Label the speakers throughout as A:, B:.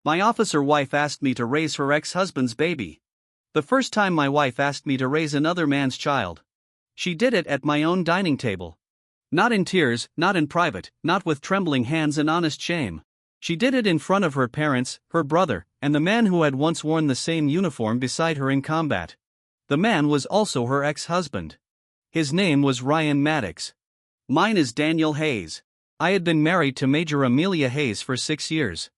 A: My officer wife asked me to raise her ex-husband's baby. The first time my wife asked me to raise another man's child. She did it at my own dining table. Not in tears, not in private, not with trembling hands and honest shame. She did it in front of her parents, her brother, and the man who had once worn the same uniform beside her in combat. The man was also her ex-husband. His name was Ryan Maddox. Mine is Daniel Hayes. I had been married to Major Amelia Hayes for 6 years.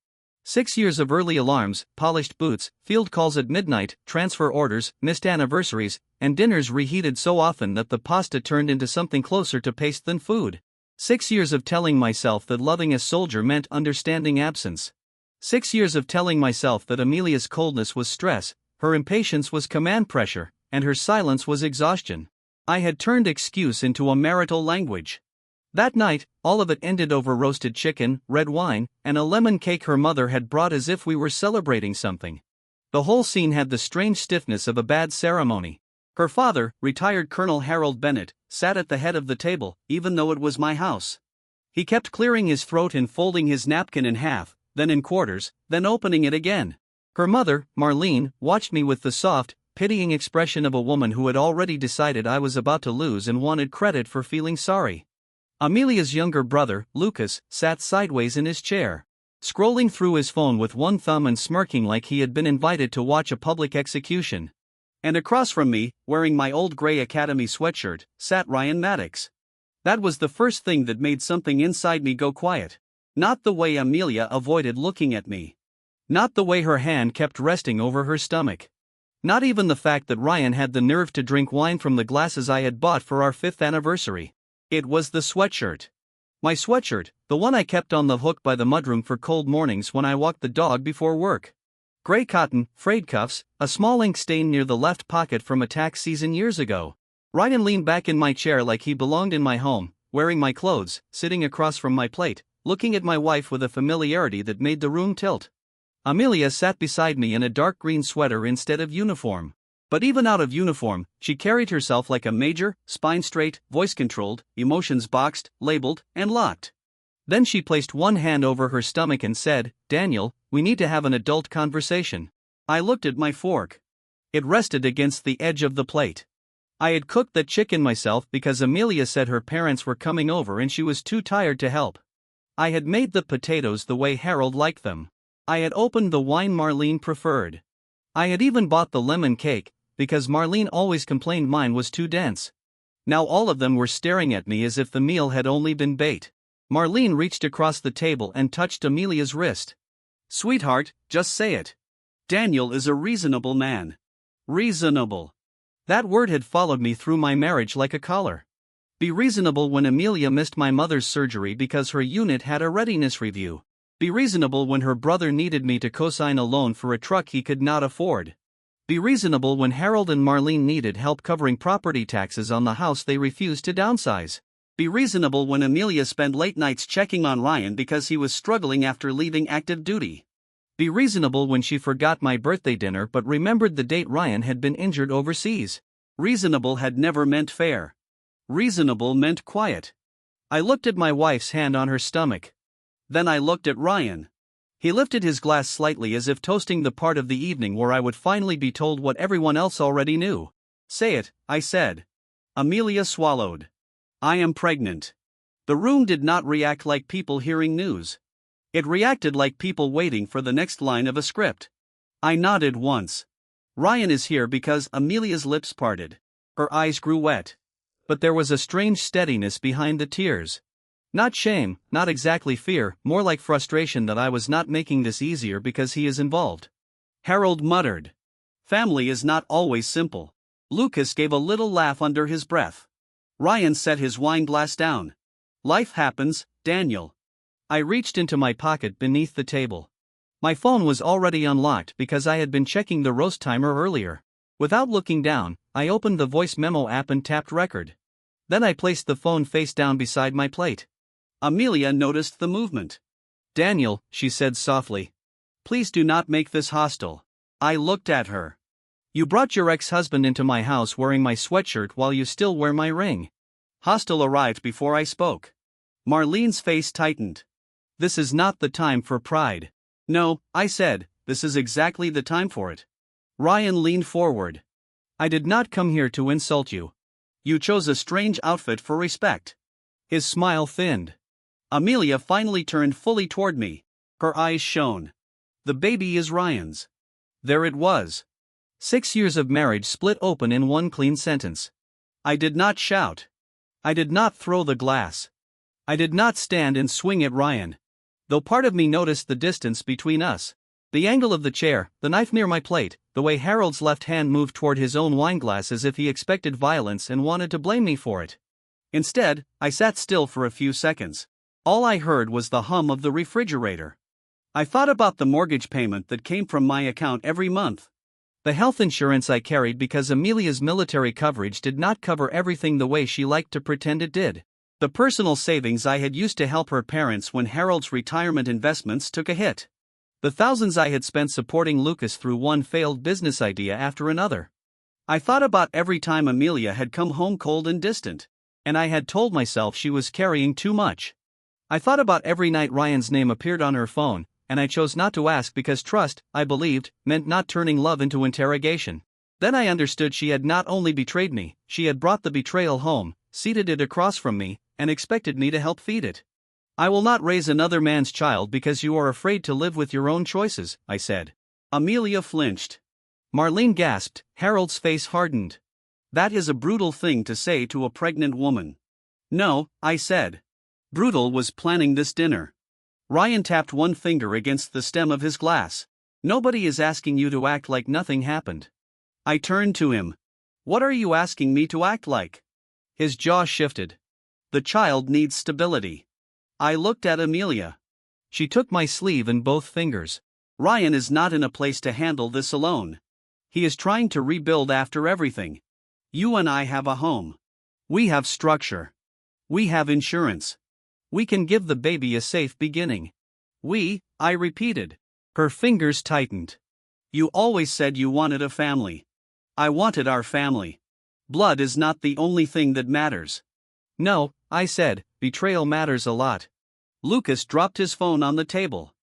A: 6 years of early alarms, polished boots, field calls at midnight, transfer orders, missed anniversaries, and dinners reheated so often that the pasta turned into something closer to paste than food. 6 years of telling myself that loving a soldier meant understanding absence. 6 years of telling myself that Amelia's coldness was stress, her impatience was command pressure, and her silence was exhaustion. I had turned excuse into a marital language. That night, all of it ended over roasted chicken, red wine, and a lemon cake her mother had brought as if we were celebrating something. The whole scene had the strange stiffness of a bad ceremony. Her father, retired Colonel Harold Bennett, sat at the head of the table, even though it was my house. He kept clearing his throat and folding his napkin in half, then in quarters, then opening it again. Her mother, Marlene, watched me with the soft, pitying expression of a woman who had already decided I was about to lose and wanted credit for feeling sorry. Amelia's younger brother, Lucas, sat sideways in his chair, scrolling through his phone with one thumb and smirking like he had been invited to watch a public execution. And across from me, wearing my old gray Academy sweatshirt, sat Ryan Maddox. That was the first thing that made something inside me go quiet. Not the way Amelia avoided looking at me. Not the way her hand kept resting over her stomach. Not even the fact that Ryan had the nerve to drink wine from the glasses I had bought for our 5th anniversary. It was the sweatshirt. My sweatshirt, the one I kept on the hook by the mudroom for cold mornings when I walked the dog before work. Gray cotton, frayed cuffs, a small ink stain near the left pocket from a tax season years ago. Ryan leaned back in my chair like he belonged in my home, wearing my clothes, sitting across from my plate, looking at my wife with a familiarity that made the room tilt. Amelia sat beside me in a dark green sweater instead of uniform. But even out of uniform, she carried herself like a major, spine straight, voice controlled, emotions boxed, labeled, and locked. Then she placed one hand over her stomach and said, "Daniel, we need to have an adult conversation." I looked at my fork. It rested against the edge of the plate. I had cooked that chicken myself because Amelia said her parents were coming over and she was too tired to help. I had made the potatoes the way Harold liked them. I had opened the wine Marlene preferred. I had even bought the lemon cake, because Marlene always complained mine was too dense. Now all of them were staring at me as if the meal had only been bait. Marlene reached across the table and touched Amelia's wrist. "Sweetheart, just say it. Daniel is a reasonable man." Reasonable. That word had followed me through my marriage like a collar. Be reasonable when Amelia missed my mother's surgery because her unit had a readiness review. Be reasonable when her brother needed me to co-sign a loan for a truck he could not afford. Be reasonable when Harold and Marlene needed help covering property taxes on the house they refused to downsize. Be reasonable when Amelia spent late nights checking on Ryan because he was struggling after leaving active duty. Be reasonable when she forgot my birthday dinner but remembered the date Ryan had been injured overseas. Reasonable had never meant fair. Reasonable meant quiet. I looked at my wife's hand on her stomach. Then I looked at Ryan. He lifted his glass slightly as if toasting the part of the evening where I would finally be told what everyone else already knew. "Say it," I said. Amelia swallowed. "I am pregnant." The room did not react like people hearing news. It reacted like people waiting for the next line of a script. I nodded once. Ryan is here because Amelia's lips parted. Her eyes grew wet. But there was a strange steadiness behind the tears. Not shame, not exactly fear, more like frustration that I was not making this easier because he is involved. Harold muttered. "Family is not always simple." Lucas gave a little laugh under his breath. Ryan set his wine glass down. "Life happens, Daniel." I reached into my pocket beneath the table. My phone was already unlocked because I had been checking the roast timer earlier. Without looking down, I opened the voice memo app and tapped record. Then I placed the phone face down beside my plate. Amelia noticed the movement. "Daniel," she said softly. "Please do not make this hostile." I looked at her. "You brought your ex-husband into my house wearing my sweatshirt while you still wear my ring." Hostile arrived before I spoke. Marlene's face tightened. "This is not the time for pride. No, I said, this is exactly the time for it. Ryan leaned forward. I did not come here to insult you. You chose a strange outfit for respect. His smile thinned. Amelia finally turned fully toward me. Her eyes shone. The baby is Ryan's. There it was. 6 years of marriage split open in one clean sentence. I did not shout. I did not throw the glass. I did not stand and swing at Ryan. Though part of me noticed the distance between us. The angle of the chair, the knife near my plate, the way Harold's left hand moved toward his own wineglass as if he expected violence and wanted to blame me for it. Instead, I sat still for a few seconds. All I heard was the hum of the refrigerator. I thought about the mortgage payment that came from my account every month. The health insurance I carried because Amelia's military coverage did not cover everything the way she liked to pretend it did. The personal savings I had used to help her parents when Harold's retirement investments took a hit. The thousands I had spent supporting Lucas through one failed business idea after another. I thought about every time Amelia had come home cold and distant, and I had told myself she was carrying too much. I thought about every night Ryan's name appeared on her phone, and I chose not to ask because trust, I believed, meant not turning love into interrogation. Then I understood she had not only betrayed me, she had brought the betrayal home, seated it across from me, and expected me to help feed it. I will not raise another man's child because you are afraid to live with your own choices, I said. Amelia flinched. Marlene gasped, Harold's face hardened. That is a brutal thing to say to a pregnant woman. No, I said. Brutal was planning this dinner. Ryan tapped one finger against the stem of his glass. Nobody is asking you to act like nothing happened. I turned to him. What are you asking me to act like? His jaw shifted. The child needs stability. I looked at Amelia. She took my sleeve in both fingers. Ryan is not in a place to handle this alone. He is trying to rebuild after everything. You and I have a home. We have structure. We have insurance. We can give the baby a safe beginning. I repeated. Her fingers tightened. You always said you wanted a family. I wanted our family. Blood is not the only thing that matters. No, I said, betrayal matters a lot. Lucas dropped his phone on the table.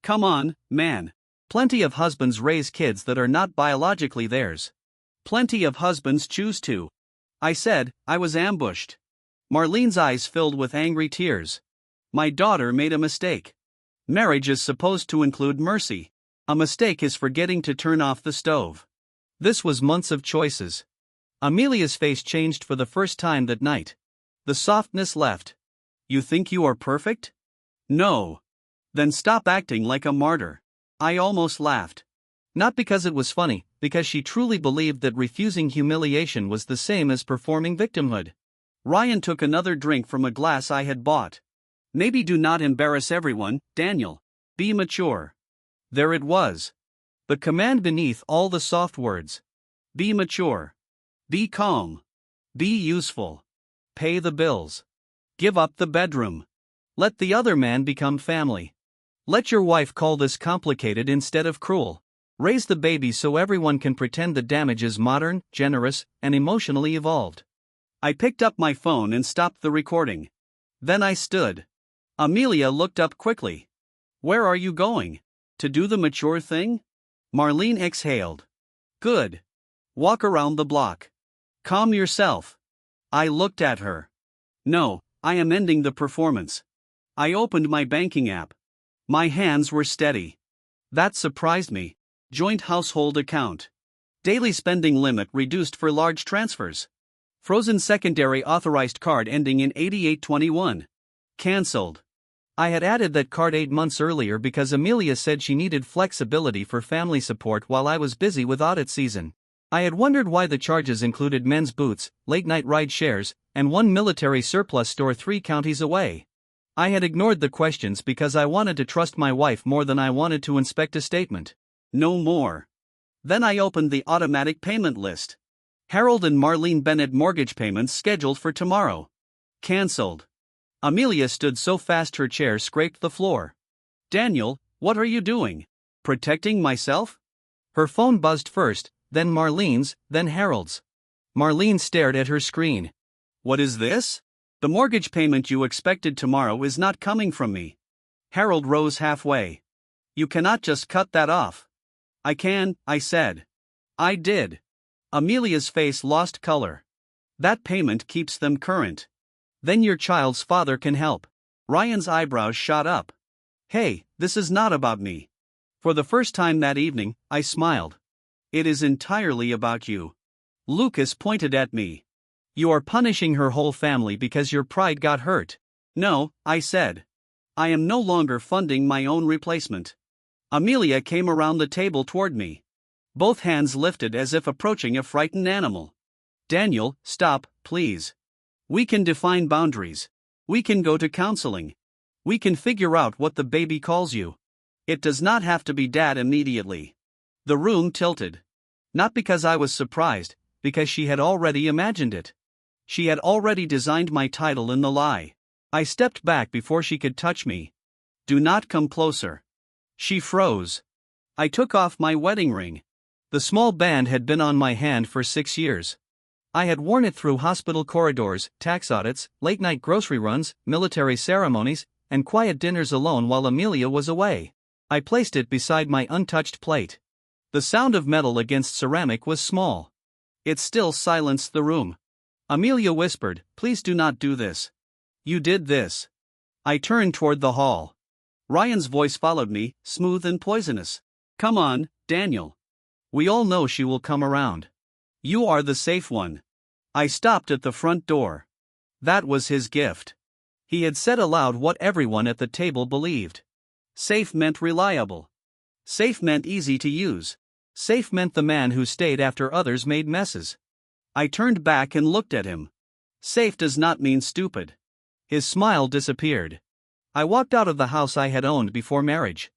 A: Come on, man. Plenty of husbands raise kids that are not biologically theirs. Plenty of husbands choose to. I said, I was ambushed. Marlene's eyes filled with angry tears. My daughter made a mistake. Marriage is supposed to include mercy. A mistake is forgetting to turn off the stove. This was months of choices. Amelia's face changed for the first time that night. The softness left. You think you are perfect? No. Then stop acting like a martyr. I almost laughed. Not because it was funny, because she truly believed that refusing humiliation was the same as performing victimhood. Ryan took another drink from a glass I had bought. Maybe do not embarrass everyone, Daniel. Be mature. There it was. The command beneath all the soft words. Be mature. Be calm. Be useful. Pay the bills. Give up the bedroom. Let the other man become family. Let your wife call this complicated instead of cruel. Raise the baby so everyone can pretend the damage is modern, generous, and emotionally evolved. I picked up my phone and stopped the recording. Then I stood. Amelia looked up quickly. Where are you going? To do the mature thing? Marlene exhaled. Good. Walk around the block. Calm yourself. I looked at her. No, I am ending the performance. I opened my banking app. My hands were steady. That surprised me. Joint household account. Daily spending limit reduced for large transfers. Frozen secondary authorized card ending in 8821. Cancelled. I had added that card 8 months earlier because Amelia said she needed flexibility for family support while I was busy with audit season. I had wondered why the charges included men's boots, late-night ride shares, and one military surplus store 3 counties away. I had ignored the questions because I wanted to trust my wife more than I wanted to inspect a statement. No more. Then I opened the automatic payment list. Harold and Marlene Bennett mortgage payments scheduled for tomorrow. Cancelled. Amelia stood so fast her chair scraped the floor. Daniel, what are you doing? Protecting myself? Her phone buzzed first, then Marlene's, then Harold's. Marlene stared at her screen. What is this? The mortgage payment you expected tomorrow is not coming from me. Harold rose halfway. You cannot just cut that off. I can, I said. I did. Amelia's face lost color. That payment keeps them current. Then your child's father can help. Ryan's eyebrows shot up. Hey, this is not about me. For the first time that evening, I smiled. It is entirely about you. Lucas pointed at me. You are punishing her whole family because your pride got hurt. No, I said. I am no longer funding my own replacement. Amelia came around the table toward me. Both hands lifted as if approaching a frightened animal. Daniel, stop, please. We can define boundaries. We can go to counseling. We can figure out what the baby calls you. It does not have to be Dad immediately. The room tilted. Not because I was surprised, because she had already imagined it. She had already designed my title in the lie. I stepped back before she could touch me. Do not come closer. She froze. I took off my wedding ring. The small band had been on my hand for 6 years. I had worn it through hospital corridors, tax audits, late-night grocery runs, military ceremonies, and quiet dinners alone while Amelia was away. I placed it beside my untouched plate. The sound of metal against ceramic was small. It still silenced the room. Amelia whispered, "Please do not do this." You did this. I turned toward the hall. Ryan's voice followed me, smooth and poisonous. Come on, Daniel. We all know she will come around. You are the safe one. I stopped at the front door. That was his gift. He had said aloud what everyone at the table believed. Safe meant reliable. Safe meant easy to use. Safe meant the man who stayed after others made messes. I turned back and looked at him. Safe does not mean stupid. His smile disappeared. I walked out of the house I had owned before marriage.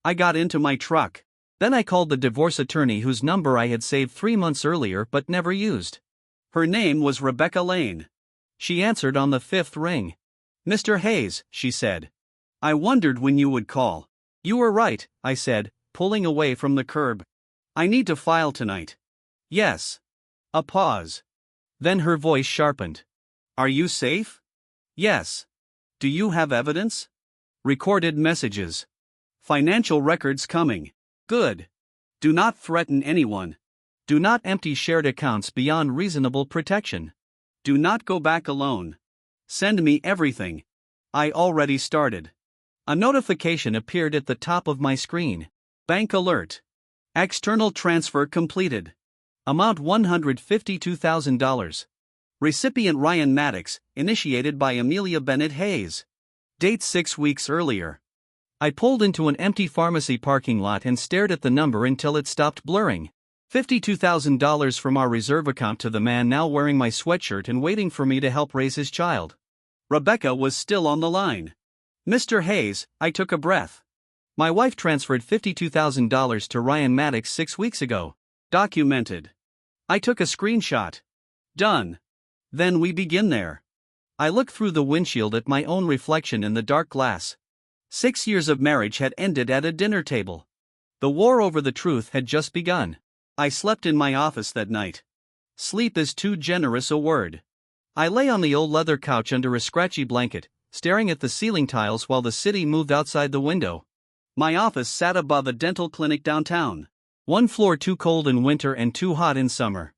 A: I got into my truck. Then I called the divorce attorney whose number I had saved 3 months earlier but never used. Her name was Rebecca Lane. She answered on the 5th ring. Mr. Hayes, she said. I wondered when you would call. You were right, I said, pulling away from the curb. I need to file tonight. Yes. A pause. Then her voice sharpened. Are you safe? Yes. Do you have evidence? Recorded messages. Financial records coming. Good. Do not threaten anyone. Do not empty shared accounts beyond reasonable protection. Do not go back alone. Send me everything. I already started. A notification appeared at the top of my screen. Bank alert. External transfer completed. Amount $152,000. Recipient Ryan Maddox, initiated by Amelia Bennett Hayes. Date 6 weeks earlier. I pulled into an empty pharmacy parking lot and stared at the number until it stopped blurring. $52,000 from our reserve account to the man now wearing my sweatshirt and waiting for me to help raise his child. Rebecca was still on the line. Mr. Hayes, I took a breath. My wife transferred $52,000 to Ryan Maddox 6 weeks ago. Documented. I took a screenshot. Done. Then we begin there. I looked through the windshield at my own reflection in the dark glass. 6 years of marriage had ended at a dinner table. The war over the truth had just begun. I slept in my office that night. Sleep is too generous a word. I lay on the old leather couch under a scratchy blanket, staring at the ceiling tiles while the city moved outside the window. My office sat above a dental clinic downtown. One floor too cold in winter and too hot in summer.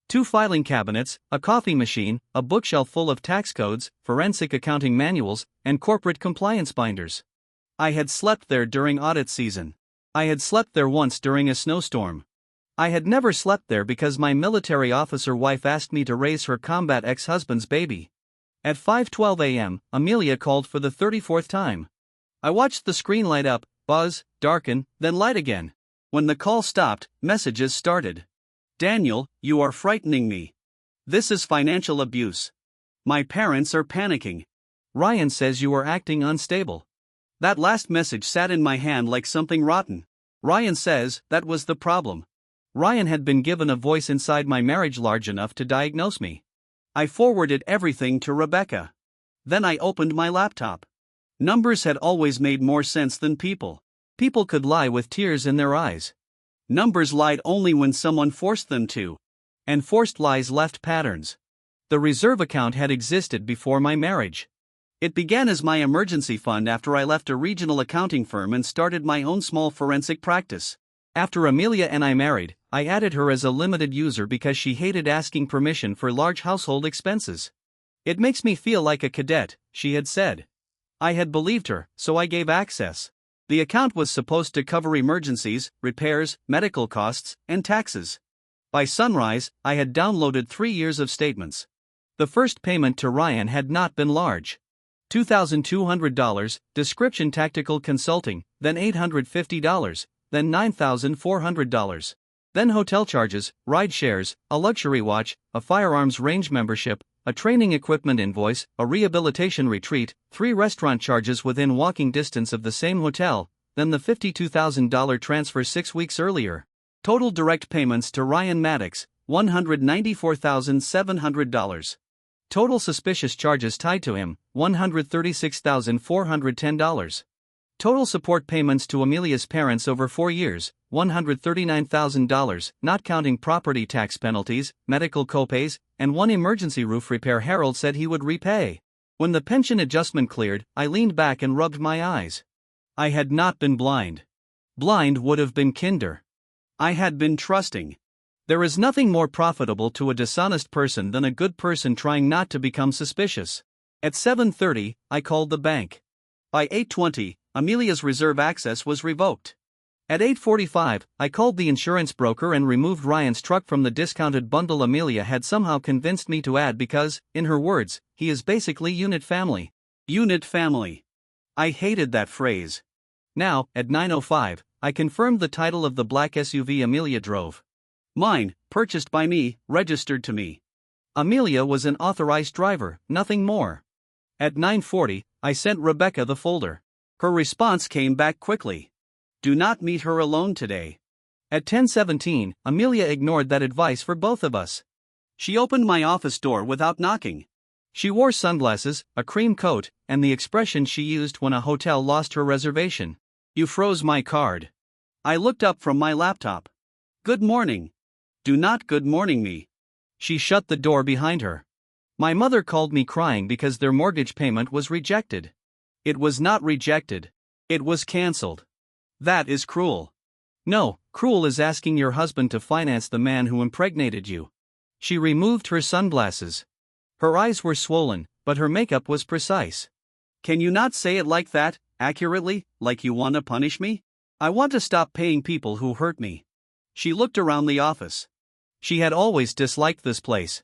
A: 2 filing cabinets, a coffee machine, a bookshelf full of tax codes, forensic accounting manuals, and corporate compliance binders. I had slept there during audit season. I had slept there once during a snowstorm. I had never slept there because my military officer wife asked me to raise her combat ex-husband's baby. At 5:12 a.m., Amelia called for the 34th time. I watched the screen light up, buzz, darken, then light again. When the call stopped, messages started. Daniel, you are frightening me. This is financial abuse. My parents are panicking. Ryan says you are acting unstable. That last message sat in my hand like something rotten. Ryan says that was the problem. Ryan had been given a voice inside my marriage large enough to diagnose me. I forwarded everything to Rebecca. Then I opened my laptop. Numbers had always made more sense than people. People could lie with tears in their eyes. Numbers lied only when someone forced them to. And forced lies left patterns. The reserve account had existed before my marriage. It began as my emergency fund after I left a regional accounting firm and started my own small forensic practice. After Amelia and I married, I added her as a limited user because she hated asking permission for large household expenses. It makes me feel like a cadet, she had said. I had believed her, so I gave access. The account was supposed to cover emergencies, repairs, medical costs, and taxes. By sunrise, I had downloaded 3 years of statements. The first payment to Ryan had not been large. $2,200, description tactical consulting, then $850, then $9,400. Then hotel charges, ride shares, a luxury watch, a firearms range membership, a training equipment invoice, a rehabilitation retreat, 3 restaurant charges within walking distance of the same hotel, then the $52,000 transfer 6 weeks earlier. Total direct payments to Ryan Maddox, $194,700. Total suspicious charges tied to him, $136,410. Total support payments to Amelia's parents over 4 years, $139,000, not counting property tax penalties, medical copays, and 1 emergency roof repair Harold said he would repay. When the pension adjustment cleared, I leaned back and rubbed my eyes. I had not been blind. Blind would have been kinder. I had been trusting. There is nothing more profitable to a dishonest person than a good person trying not to become suspicious. At 7:30, I called the bank. By 8:20, Amelia's reserve access was revoked. At 8:45, I called the insurance broker and removed Ryan's truck from the discounted bundle Amelia had somehow convinced me to add because, in her words, he is basically unit family. Unit family. I hated that phrase. Now, at 9:05, I confirmed the title of the black SUV Amelia drove. Mine, purchased by me, registered to me. Amelia was an authorized driver, nothing more. At 9:40, I sent Rebecca the folder. Her response came back quickly. Do not meet her alone today. At 10:17, Amelia ignored that advice for both of us. She opened my office door without knocking. She wore sunglasses, a cream coat, and the expression she used when a hotel lost her reservation. You froze my card. I looked up from my laptop. Good morning. Do not good morning me. She shut the door behind her. My mother called me crying because their mortgage payment was rejected. It was not rejected. It was cancelled. That is cruel. No, cruel is asking your husband to finance the man who impregnated you. She removed her sunglasses. Her eyes were swollen, but her makeup was precise. Can you not say it like that, accurately, like you want to punish me? I want to stop paying people who hurt me. She looked around the office. She had always disliked this place.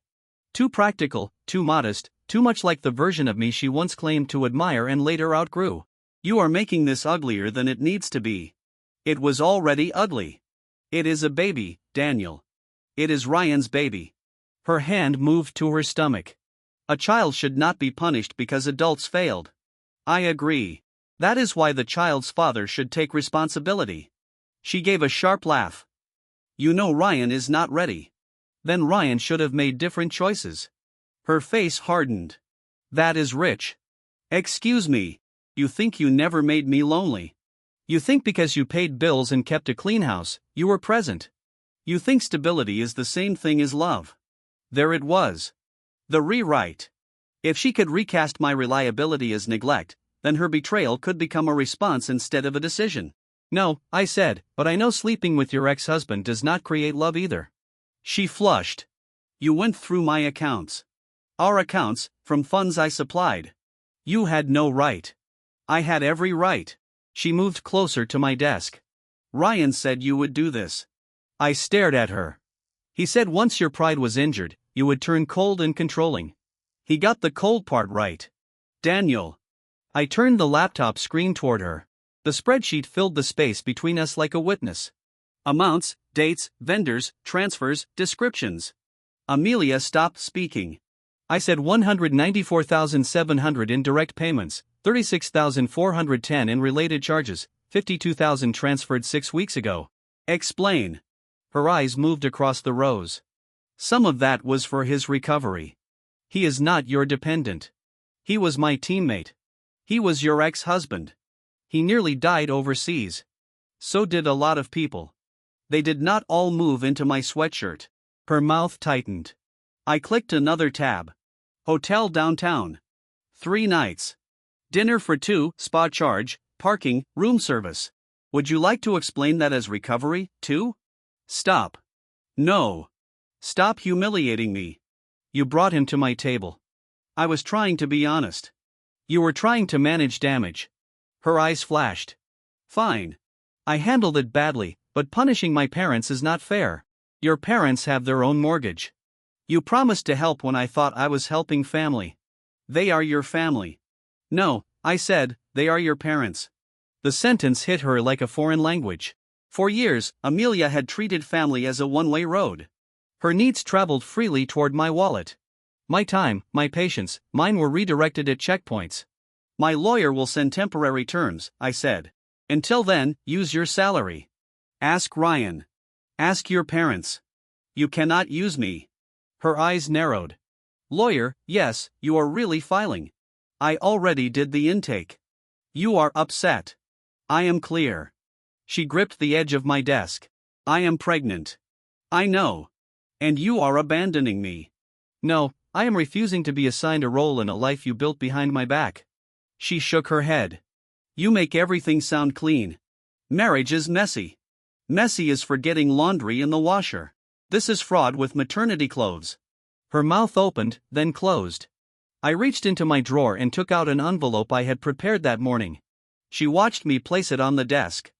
A: Too practical, too modest, too much like the version of me she once claimed to admire and later outgrew. You are making this uglier than it needs to be. It was already ugly. It is a baby, Daniel. It is Ryan's baby. Her hand moved to her stomach. A child should not be punished because adults failed. I agree. That is why the child's father should take responsibility. She gave a sharp laugh. You know Ryan is not ready. Then Ryan should have made different choices. Her face hardened. That is rich. Excuse me. You think you never made me lonely. You think because you paid bills and kept a clean house, you were present. You think stability is the same thing as love. There it was. The rewrite. If she could recast my reliability as neglect, then her betrayal could become a response instead of a decision. No, I said, but I know sleeping with your ex-husband does not create love either. She flushed. You went through my accounts. Our accounts, from funds I supplied. You had no right. I had every right. She moved closer to my desk. Ryan said you would do this. I stared at her. He said once your pride was injured, you would turn cold and controlling. He got the cold part right. Daniel. I turned the laptop screen toward her. The spreadsheet filled the space between us like a witness. Amounts, dates, vendors, transfers, descriptions. Amelia stopped speaking. I said $194,700 in direct payments, $36,410 in related charges, $52,000 transferred 6 weeks ago. Explain. Her eyes moved across the rows. Some of that was for his recovery. He is not your dependent. He was my teammate. He was your ex-husband. He nearly died overseas. So did a lot of people. They did not all move into my sweatshirt. Her mouth tightened. I clicked another tab. Hotel downtown. 3 nights. Dinner for two, spa charge, parking, room service. Would you like to explain that as recovery, too? Stop. No. Stop humiliating me. You brought him to my table. I was trying to be honest. You were trying to manage damage. Her eyes flashed. Fine. I handled it badly, but punishing my parents is not fair. Your parents have their own mortgage. You promised to help when I thought I was helping family. They are your family. No, I said, they are your parents. The sentence hit her like a foreign language. For years, Amelia had treated family as a one-way road. Her needs traveled freely toward my wallet. My time, my patience, mine were redirected at checkpoints. My lawyer will send temporary terms, I said. Until then, use your salary. Ask Ryan. Ask your parents. You cannot use me. Her eyes narrowed. Lawyer, yes, you are really filing. I already did the intake. You are upset. I am clear. She gripped the edge of my desk. I am pregnant. I know. And you are abandoning me. No, I am refusing to be assigned a role in a life you built behind my back. She shook her head. You make everything sound clean. Marriage is messy. Messy is forgetting laundry in the washer. This is fraud with maternity clothes. Her mouth opened, then closed. I reached into my drawer and took out an envelope I had prepared that morning. She watched me place it on the desk.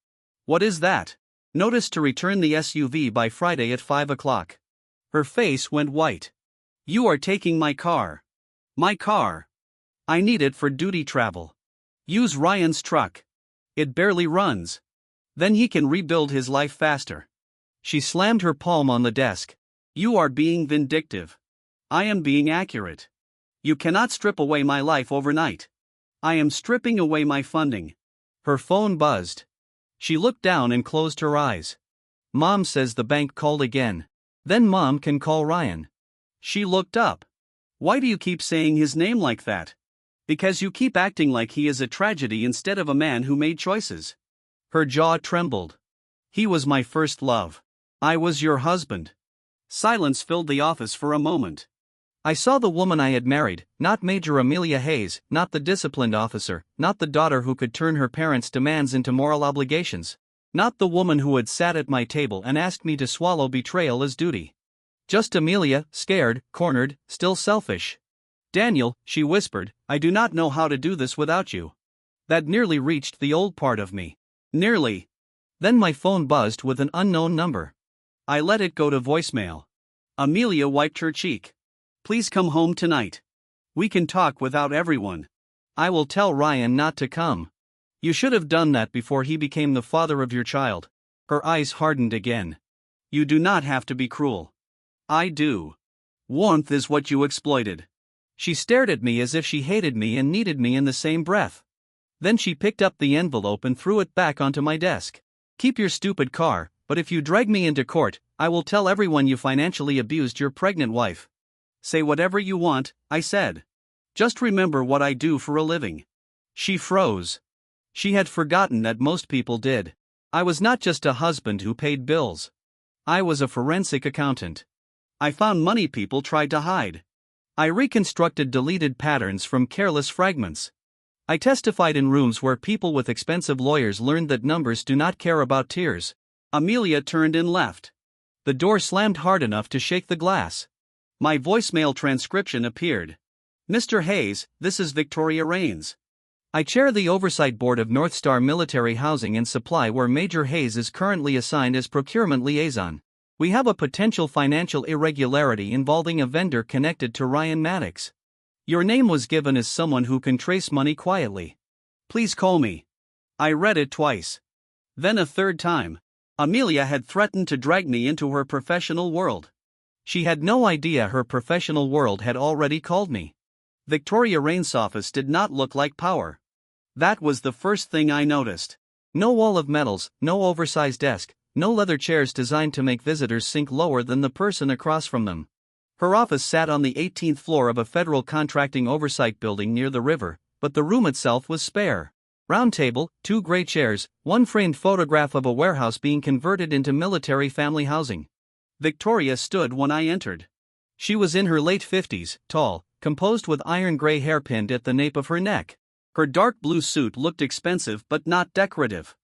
A: What is that? Notice to return the SUV by Friday at 5 o'clock. Her face went white. You are taking my car. My car. I need it for duty travel. Use Ryan's truck. It barely runs. Then he can rebuild his life faster. She slammed her palm on the desk. You are being vindictive. I am being accurate. You cannot strip away my life overnight. I am stripping away my funding. Her phone buzzed. She looked down and closed her eyes. Mom says the bank called again. Then Mom can call Ryan. She looked up. Why do you keep saying his name like that? Because you keep acting like he is a tragedy instead of a man who made choices. Her jaw trembled. He was my first love. I was your husband. Silence filled the office for a moment. I saw the woman I had married, not Major Amelia Hayes, not the disciplined officer, not the daughter who could turn her parents' demands into moral obligations, not the woman who had sat at my table and asked me to swallow betrayal as duty. Just Amelia, scared, cornered, still selfish. Daniel, she whispered, I do not know how to do this without you. That nearly reached the old part of me. Nearly. Then my phone buzzed with an unknown number. I let it go to voicemail. Amelia wiped her cheek. Please come home tonight. We can talk without everyone. I will tell Ryan not to come. You should have done that before he became the father of your child. Her eyes hardened again. You do not have to be cruel. I do. Warmth is what you exploited. She stared at me as if she hated me and needed me in the same breath. Then she picked up the envelope and threw it back onto my desk. Keep your stupid car, but if you drag me into court, I will tell everyone you financially abused your pregnant wife. Say whatever you want, I said. Just remember what I do for a living. She froze. She had forgotten that most people did. I was not just a husband who paid bills. I was a forensic accountant. I found money people tried to hide. I reconstructed deleted patterns from careless fragments. I testified in rooms where people with expensive lawyers learned that numbers do not care about tears. Amelia turned and left. The door slammed hard enough to shake the glass. My voicemail transcription appeared. Mr. Hayes, this is Victoria Rains. I chair the Oversight Board of North Star Military Housing and Supply, where Major Hayes is currently assigned as procurement liaison. We have a potential financial irregularity involving a vendor connected to Ryan Maddox. Your name was given as someone who can trace money quietly. Please call me. I read it twice. Then a third time. Amelia had threatened to drag me into her professional world. She had no idea her professional world had already called me. Victoria Rains' office did not look like power. That was the first thing I noticed. No wall of metals, no oversized desk, no leather chairs designed to make visitors sink lower than the person across from them. Her office sat on the 18th floor of a federal contracting oversight building near the river, but the room itself was spare. Round table, 2 gray chairs, 1 framed photograph of a warehouse being converted into military family housing. Victoria stood when I entered. She was in her late 50s, tall, composed with iron gray hair pinned at the nape of her neck. Her dark blue suit looked expensive but not decorative.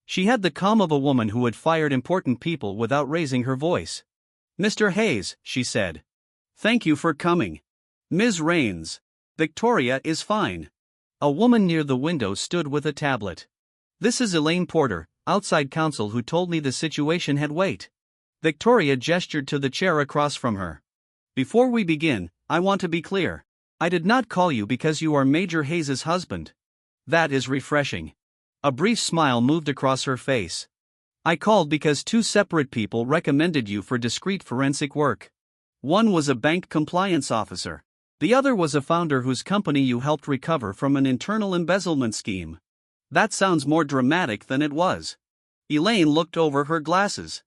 A: She had the calm of a woman who had fired important people without raising her voice. "Mr. Hayes," she said. "Thank you for coming. Ms. Rains. Victoria is fine." A woman near the window stood with a tablet. "This is Elaine Porter, outside counsel, who told me the situation had weight." Victoria gestured to the chair across from her. "Before we begin, I want to be clear. I did not call you because you are Major Hayes' husband." "That is refreshing." A brief smile moved across her face. "I called because two separate people recommended you for discreet forensic work. One was a bank compliance officer. The other was a founder whose company you helped recover from an internal embezzlement scheme." "That sounds more dramatic than it was." Elaine looked over her glasses.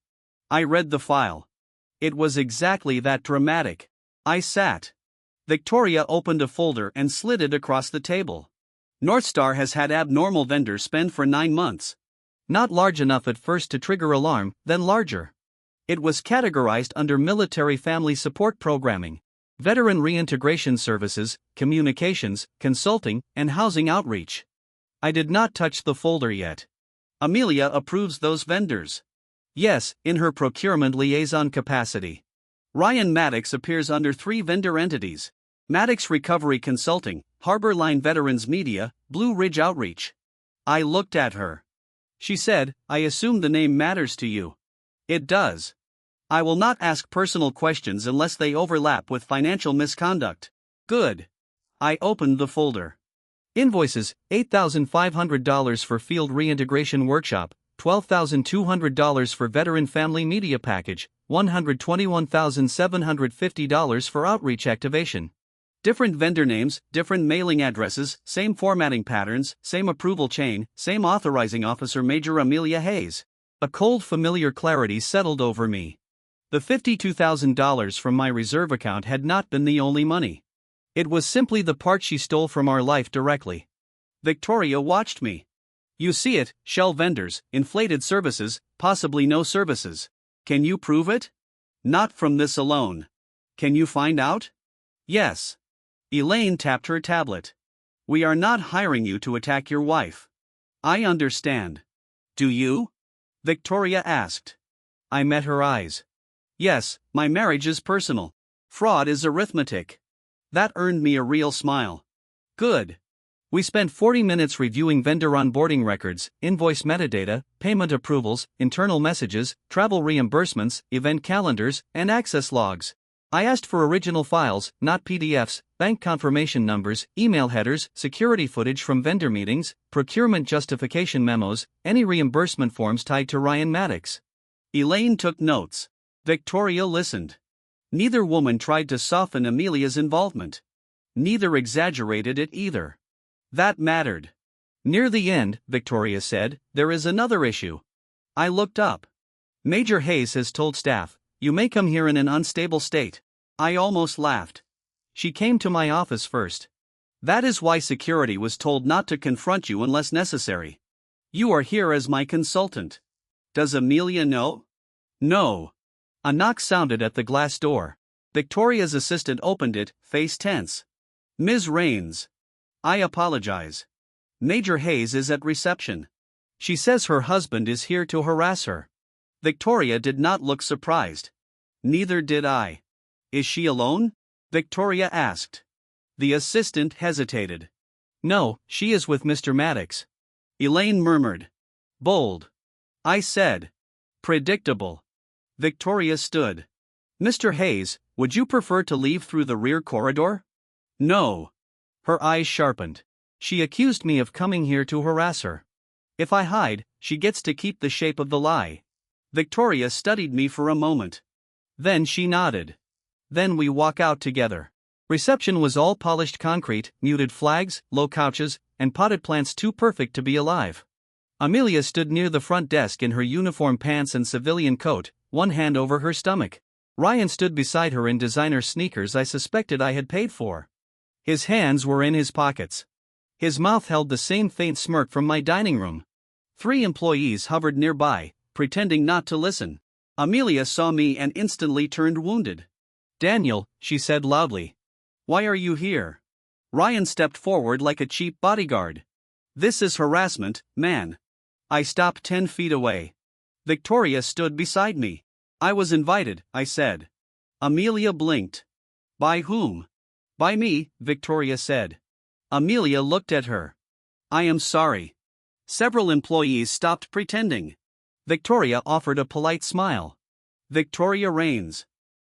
A: "I read the file. It was exactly that dramatic." I sat. Victoria opened a folder and slid it across the table. "Northstar has had abnormal vendor spend for 9 months. Not large enough at first to trigger alarm, then larger. It was categorized under military family support programming, veteran reintegration services, communications, consulting, and housing outreach." I did not touch the folder yet. "Amelia approves those vendors." "Yes, in her procurement liaison capacity. Ryan Maddox appears under 3 vendor entities: Maddox Recovery Consulting, Harbor Line Veterans Media, Blue Ridge Outreach." I looked at her. She said, "I assume the name matters to you." "It does. I will not ask personal questions unless they overlap with financial misconduct." "Good." I opened the folder. Invoices: $8,500 for Field Reintegration Workshop, $12,200 for Veteran Family Media Package, $121,750 for Outreach Activation. Different vendor names, different mailing addresses, same formatting patterns, same approval chain, same authorizing officer, Major Amelia Hayes. A cold, familiar clarity settled over me. The $52,000 from my reserve account had not been the only money. It was simply the part she stole from our life directly. Victoria watched me. "You see it: shell vendors, inflated services, possibly no services. Can you prove it?" "Not from this alone." "Can you find out?" "Yes." Elaine tapped her tablet. "We are not hiring you to attack your wife." "I understand." "Do you?" Victoria asked. I met her eyes. "Yes, my marriage is personal. Fraud is arithmetic." That earned me a real smile. "Good." We spent 40 minutes reviewing vendor onboarding records, invoice metadata, payment approvals, internal messages, travel reimbursements, event calendars, and access logs. I asked for original files, not PDFs, bank confirmation numbers, email headers, security footage from vendor meetings, procurement justification memos, any reimbursement forms tied to Ryan Maddox. Elaine took notes. Victoria listened. Neither woman tried to soften Amelia's involvement. Neither exaggerated it either. That mattered. "Near the end," Victoria said, "there is another issue." I looked up. "Major Hayes has told staff, you may come here in an unstable state." I almost laughed. "She came to my office first. That is why security was told not to confront you unless necessary. You are here as my consultant. Does Amelia know?" "No." A knock sounded at the glass door. Victoria's assistant opened it, face tense. "Ms. Rains. I apologize. Major Hayes is at reception. She says her husband is here to harass her." Victoria did not look surprised. Neither did I. "Is she alone?" Victoria asked. The assistant hesitated. "No, she is with Mr. Maddox." Elaine murmured. "Bold." I said. "Predictable." Victoria stood. "Mr. Hayes, would you prefer to leave through the rear corridor?" "No." Her eyes sharpened. She accused me of coming here to harass her. If I hide, she gets to keep the shape of the lie. Victoria studied me for a moment. Then she nodded. "Then we walk out together." Reception was all polished concrete, muted flags, low couches, and potted plants too perfect to be alive. Amelia stood near the front desk in her uniform pants and civilian coat, one hand over her stomach. Ryan stood beside her in designer sneakers I suspected I had paid for. His hands were in his pockets. His mouth held the same faint smirk from my dining room. 3 employees hovered nearby, pretending not to listen. Amelia saw me and instantly turned wounded. "Daniel," she said loudly. "Why are you here?" Ryan stepped forward like a cheap bodyguard. This is harassment, man. I stopped 10 feet away. Victoria stood beside me. I was invited, I said. Amelia blinked. By whom? By me, Victoria said. Amelia looked at her. I am sorry. Several employees stopped pretending. Victoria offered a polite smile. Victoria reigns.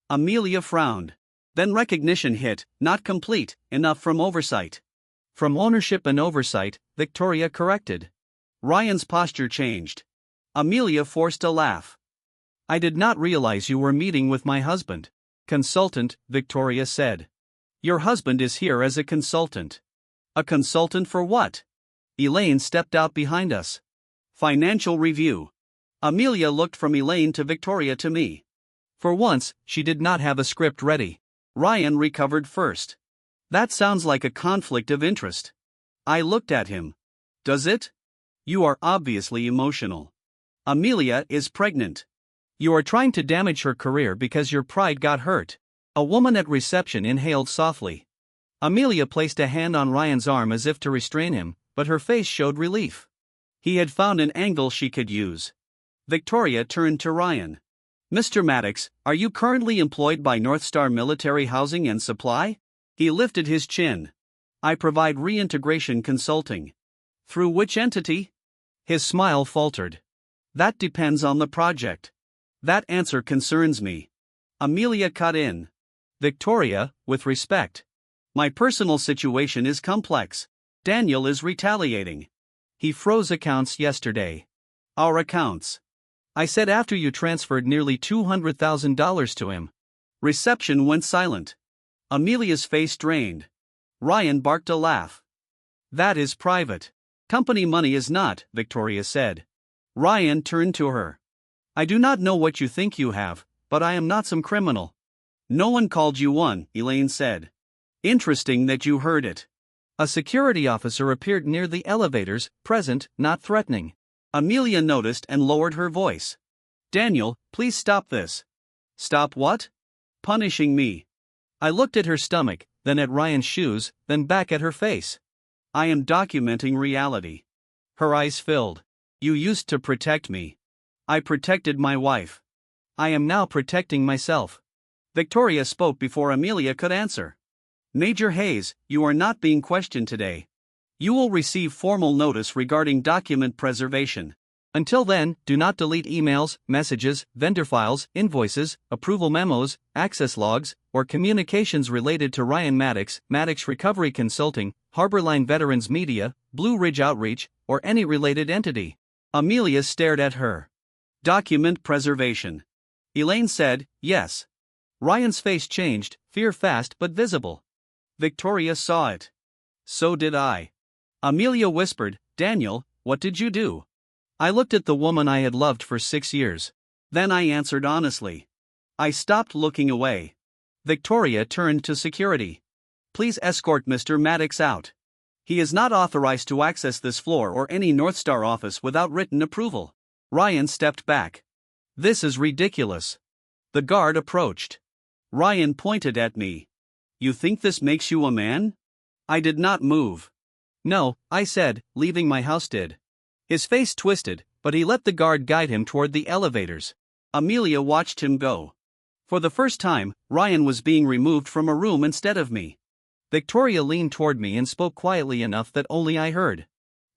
A: Amelia frowned. Then recognition hit, not complete, enough from oversight. From ownership and oversight, Victoria corrected. Ryan's posture changed. Amelia forced a laugh. I did not realize you were meeting with my husband. Consultant, Victoria said. Your husband is here as a consultant. A consultant for what? Elaine stepped out behind us. Financial review. Amelia looked from Elaine to Victoria to me. For once, she did not have a script ready. Ryan recovered first. That sounds like a conflict of interest. I looked at him. Does it? You are obviously emotional. Amelia is pregnant. You are trying to damage her career because your pride got hurt. A woman at reception inhaled softly. Amelia placed a hand on Ryan's arm as if to restrain him, but her face showed relief. He had found an angle she could use. Victoria turned to Ryan. Mr. Maddox, are you currently employed by North Star Military Housing and Supply? He lifted his chin. I provide reintegration consulting. Through which entity? His smile faltered. That depends on the project. That answer concerns me. Amelia cut in. Victoria, with respect. My personal situation is complex. Daniel is retaliating. He froze accounts yesterday. Our accounts. I said after you transferred nearly $200,000 to him. Reception went silent. Amelia's face drained. Ryan barked a laugh. That is private. Company money is not, Victoria said. Ryan turned to her. I do not know what you think you have, but I am not some criminal. No one called you one, Elaine said. Interesting that you heard it. A security officer appeared near the elevators, present, not threatening. Amelia noticed and lowered her voice. Daniel, please stop this. Stop what? Punishing me. I looked at her stomach, then at Ryan's shoes, then back at her face. I am documenting reality. Her eyes filled. You used to protect me. I protected my wife. I am now protecting myself. Victoria spoke before Amelia could answer. Major Hayes, you are not being questioned today. You will receive formal notice regarding document preservation. Until then, do not delete emails, messages, vendor files, invoices, approval memos, access logs, or communications related to Ryan Maddox, Maddox Recovery Consulting, Harborline Veterans Media, Blue Ridge Outreach, or any related entity. Amelia stared at her. Document preservation. Elaine said, yes. Ryan's face changed, fear fast but visible. Victoria saw it. So did I. Amelia whispered, Daniel, what did you do? I looked at the woman I had loved for 6 years. Then I answered honestly. I stopped looking away. Victoria turned to security. Please escort Mr. Maddox out. He is not authorized to access this floor or any North Star office without written approval. Ryan stepped back. This is ridiculous. The guard approached. Ryan pointed at me. You think this makes you a man? I did not move. No, I said, leaving my house did. His face twisted, but he let the guard guide him toward the elevators. Amelia watched him go. For the first time, Ryan was being removed from a room instead of me. Victoria leaned toward me and spoke quietly enough that only I heard.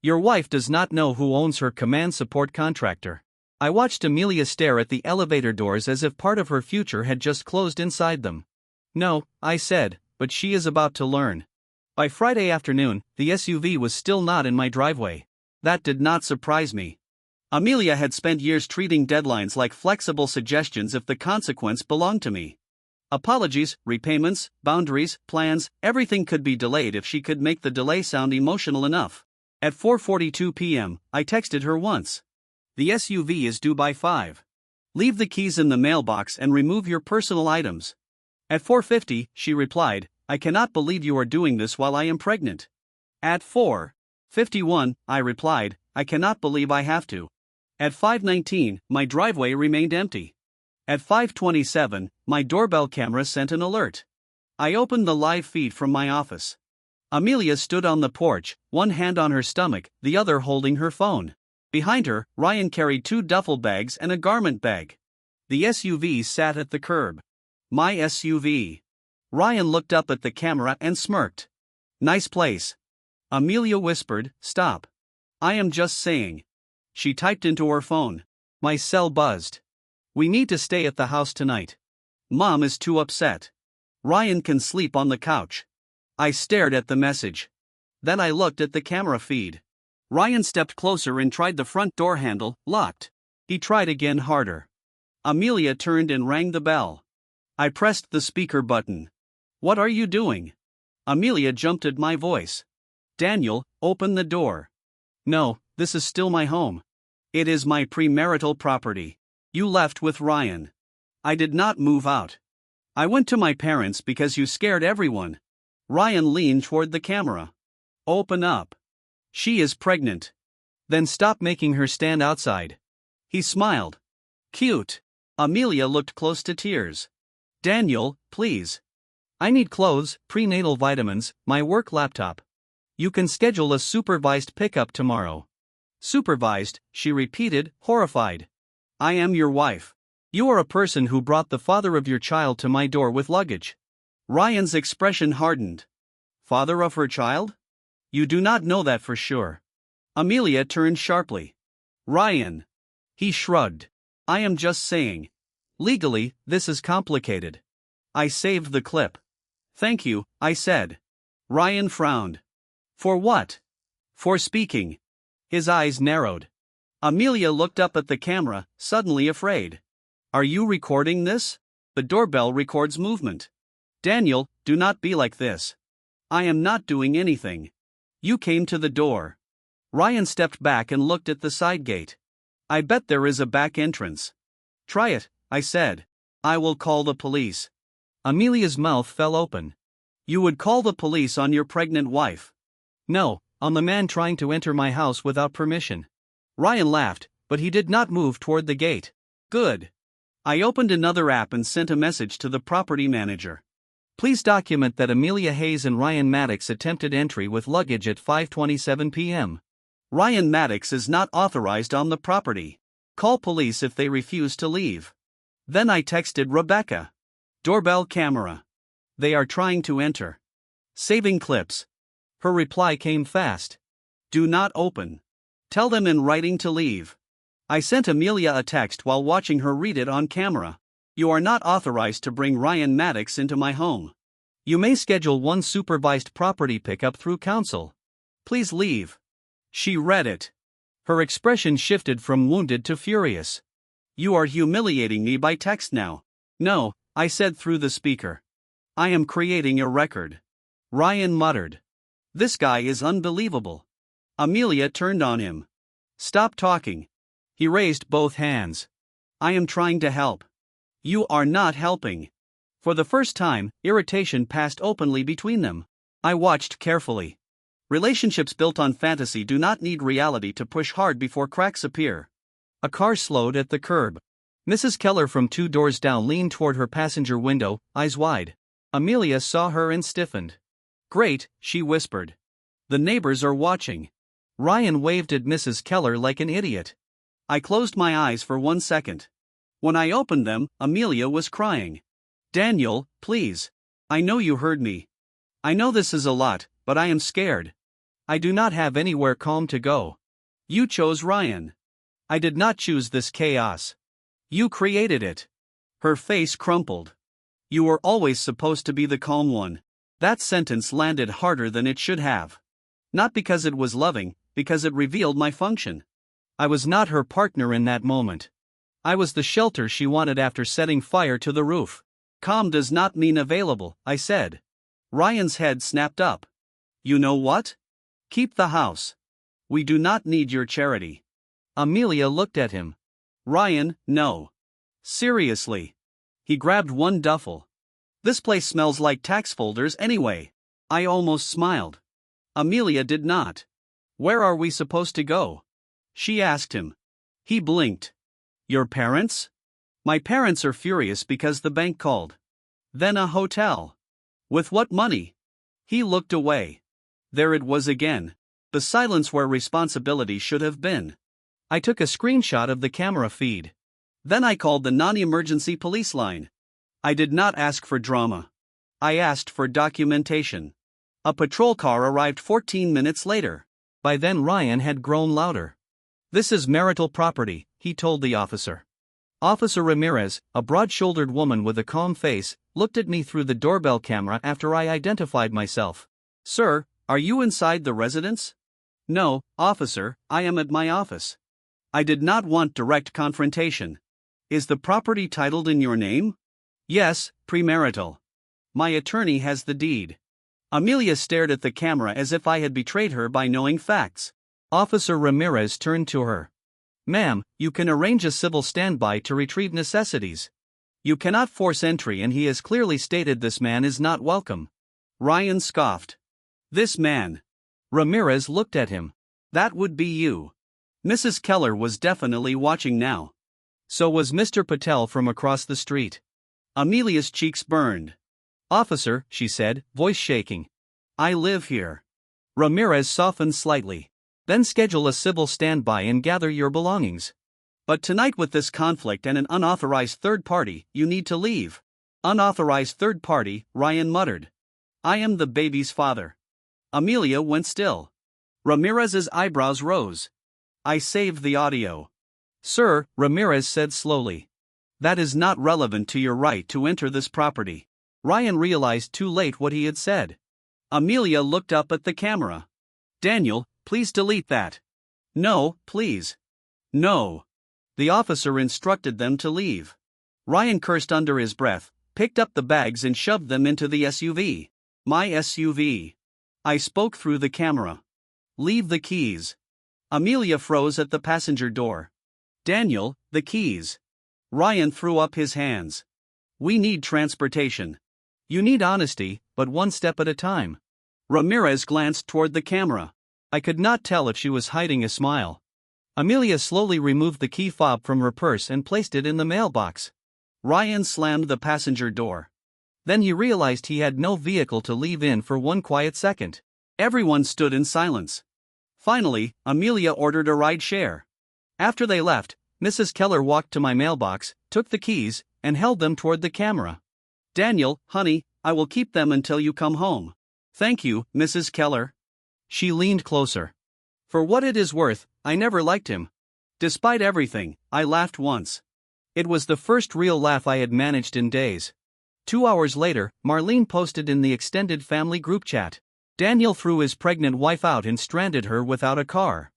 A: Your wife does not know who owns her command support contractor. I watched Amelia stare at the elevator doors as if part of her future had just closed inside them. No, I said, but she is about to learn. By Friday afternoon, the SUV was still not in my driveway. That did not surprise me. Amelia had spent years treating deadlines like flexible suggestions if the consequence belonged to me. Apologies, repayments, boundaries, plans, everything could be delayed if she could make the delay sound emotional enough. At 4:42 p.m., I texted her once. The SUV is due by 5. Leave the keys in the mailbox and remove your personal items. At 4:50, she replied, I cannot believe you are doing this while I am pregnant. At 4:51, I replied, I cannot believe I have to. At 5:19, my driveway remained empty. At 5:27, my doorbell camera sent an alert. I opened the live feed from my office. Amelia stood on the porch, one hand on her stomach, the other holding her phone. Behind her, Ryan carried 2 duffel bags and a garment bag. The SUV sat at the curb. My SUV. Ryan looked up at the camera and smirked. Nice place. Amelia whispered, stop. I am just saying. She typed into her phone. My cell buzzed. We need to stay at the house tonight. Mom is too upset. Ryan can sleep on the couch. I stared at the message. Then I looked at the camera feed. Ryan stepped closer and tried the front door handle, locked. He tried again harder. Amelia turned and rang the bell. I pressed the speaker button. What are you doing? Amelia jumped at my voice. Daniel, open the door. No, this is still my home. It is my premarital property. You left with Ryan. I did not move out. I went to my parents because you scared everyone. Ryan leaned toward the camera. Open up. She is pregnant. Then stop making her stand outside. He smiled. Cute. Amelia looked close to tears. Daniel, please. I need clothes, prenatal vitamins, my work laptop. You can schedule a supervised pickup tomorrow. Supervised, she repeated, horrified. I am your wife. You are a person who brought the father of your child to my door with luggage. Ryan's expression hardened. Father of her child? You do not know that for sure. Amelia turned sharply. Ryan. He shrugged. I am just saying. Legally, this is complicated. I saved the clip. Thank you, I said. Ryan frowned. For what? For speaking. His eyes narrowed. Amelia looked up at the camera, suddenly afraid. Are you recording this? The doorbell records movement. Daniel, do not be like this. I am not doing anything. You came to the door. Ryan stepped back and looked at the side gate. I bet there is a back entrance. Try it, I said. I will call the police. Amelia's mouth fell open. You would call the police on your pregnant wife? No, on the man trying to enter my house without permission. Ryan laughed, but he did not move toward the gate. Good. I opened another app and sent a message to the property manager. Please document that Amelia Hayes and Ryan Maddox attempted entry with luggage at 5:27 p.m. Ryan Maddox is not authorized on the property. Call police if they refuse to leave. Then I texted Rebecca. Doorbell camera. They are trying to enter. Saving clips. Her reply came fast. Do not open. Tell them in writing to leave. I sent Amelia a text while watching her read it on camera. You are not authorized to bring Ryan Maddox into my home. You may schedule one supervised property pickup through council. Please leave. She read it. Her expression shifted from wounded to furious. You are humiliating me by text now. No, I said through the speaker. I am creating a record. Ryan muttered. This guy is unbelievable. Amelia turned on him. Stop talking. He raised both hands. I am trying to help. You are not helping. For the first time, irritation passed openly between them. I watched carefully. Relationships built on fantasy do not need reality to push hard before cracks appear. A car slowed at the curb. Mrs. Keller from 2 doors down leaned toward her passenger window, eyes wide. Amelia saw her and stiffened. Great, she whispered. The neighbors are watching. Ryan waved at Mrs. Keller like an idiot. I closed my eyes for 1 second. When I opened them, Amelia was crying. Daniel, please. I know you heard me. I know this is a lot, but I am scared. I do not have anywhere calm to go. You chose Ryan. I did not choose this chaos. You created it. Her face crumpled. You were always supposed to be the calm one. That sentence landed harder than it should have. Not because it was loving, because it revealed my function. I was not her partner in that moment. I was the shelter she wanted after setting fire to the roof. Calm does not mean available, I said. Ryan's head snapped up. You know what? Keep the house. We do not need your charity. Amelia looked at him. Ryan, no. Seriously. He grabbed one duffel. This place smells like tax folders anyway. I almost smiled. Amelia did not. Where are we supposed to go? She asked him. He blinked. Your parents? My parents are furious because the bank called. Then a hotel. With what money? He looked away. There it was again. The silence where responsibility should have been. I took a screenshot of the camera feed. Then I called the non-emergency police line. I did not ask for drama. I asked for documentation. A patrol car arrived 14 minutes later. By then Ryan had grown louder. "This is marital property," he told the officer. Officer Ramirez, a broad-shouldered woman with a calm face, looked at me through the doorbell camera after I identified myself. "Sir, are you inside the residence?" "No, officer, I am at my office." I did not want direct confrontation. "Is the property titled in your name?" "Yes, premarital. My attorney has the deed." Amelia stared at the camera as if I had betrayed her by knowing facts. Officer Ramirez turned to her. "Ma'am, you can arrange a civil standby to retrieve necessities. You cannot force entry, and he has clearly stated this man is not welcome." Ryan scoffed. "This man?" Ramirez looked at him. "That would be you." Mrs. Keller was definitely watching now. So was Mr. Patel from across the street. Amelia's cheeks burned. "Officer," she said, voice shaking, "I live here." Ramirez softened slightly. "Then schedule a civil standby and gather your belongings. But tonight, with this conflict and an unauthorized third party, you need to leave." "Unauthorized third party," Ryan muttered. "I am the baby's father." Amelia went still. Ramirez's eyebrows rose. "I saved the audio." "Sir," Ramirez said slowly, "that is not relevant to your right to enter this property." Ryan realized too late what he had said. Amelia looked up at the camera. "Daniel, please delete that." "No, please." "No." The officer instructed them to leave. Ryan cursed under his breath, picked up the bags and shoved them into the SUV. "My SUV." I spoke through the camera. "Leave the keys." Amelia froze at the passenger door. "Daniel, the keys." Ryan threw up his hands. "We need transportation." "You need honesty, but one step at a time." Ramirez glanced toward the camera. I could not tell if she was hiding a smile. Amelia slowly removed the key fob from her purse and placed it in the mailbox. Ryan slammed the passenger door. Then he realized he had no vehicle to leave in for one quiet second. Everyone stood in silence. Finally, Amelia ordered a ride share. After they left, Mrs. Keller walked to my mailbox, took the keys, and held them toward the camera. "Daniel, honey, I will keep them until you come home." "Thank you, Mrs. Keller." She leaned closer. "For what it is worth, I never liked him. Despite everything, I laughed once." It was the first real laugh I had managed in days. 2 hours later, Marlene posted in the extended family group chat. "Daniel threw his pregnant wife out and stranded her without a car.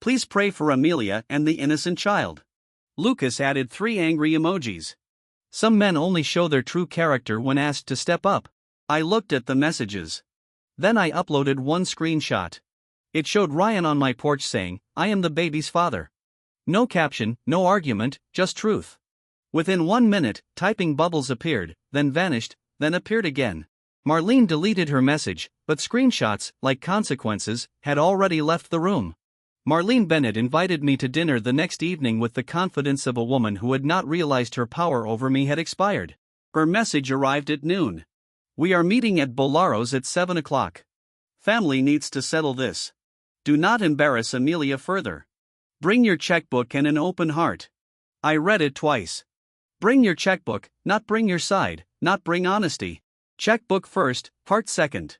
A: Please pray for Amelia and the innocent child." Lucas added 3 angry emojis. Some men only show their true character when asked to step up. I looked at the messages. Then I uploaded one screenshot. It showed Ryan on my porch saying, "I am the baby's father." No caption, no argument, just truth. Within 1 minute, typing bubbles appeared, then vanished, then appeared again. Marlene deleted her message, but screenshots, like consequences, had already left the room. Marlene Bennett invited me to dinner the next evening with the confidence of a woman who had not realized her power over me had expired. Her message arrived at noon. "We are meeting at Bolaro's at 7 o'clock. Family needs to settle this. Do not embarrass Amelia further. Bring your checkbook and an open heart." I read it twice. Bring your checkbook, not bring your side, not bring honesty. Checkbook first, heart second.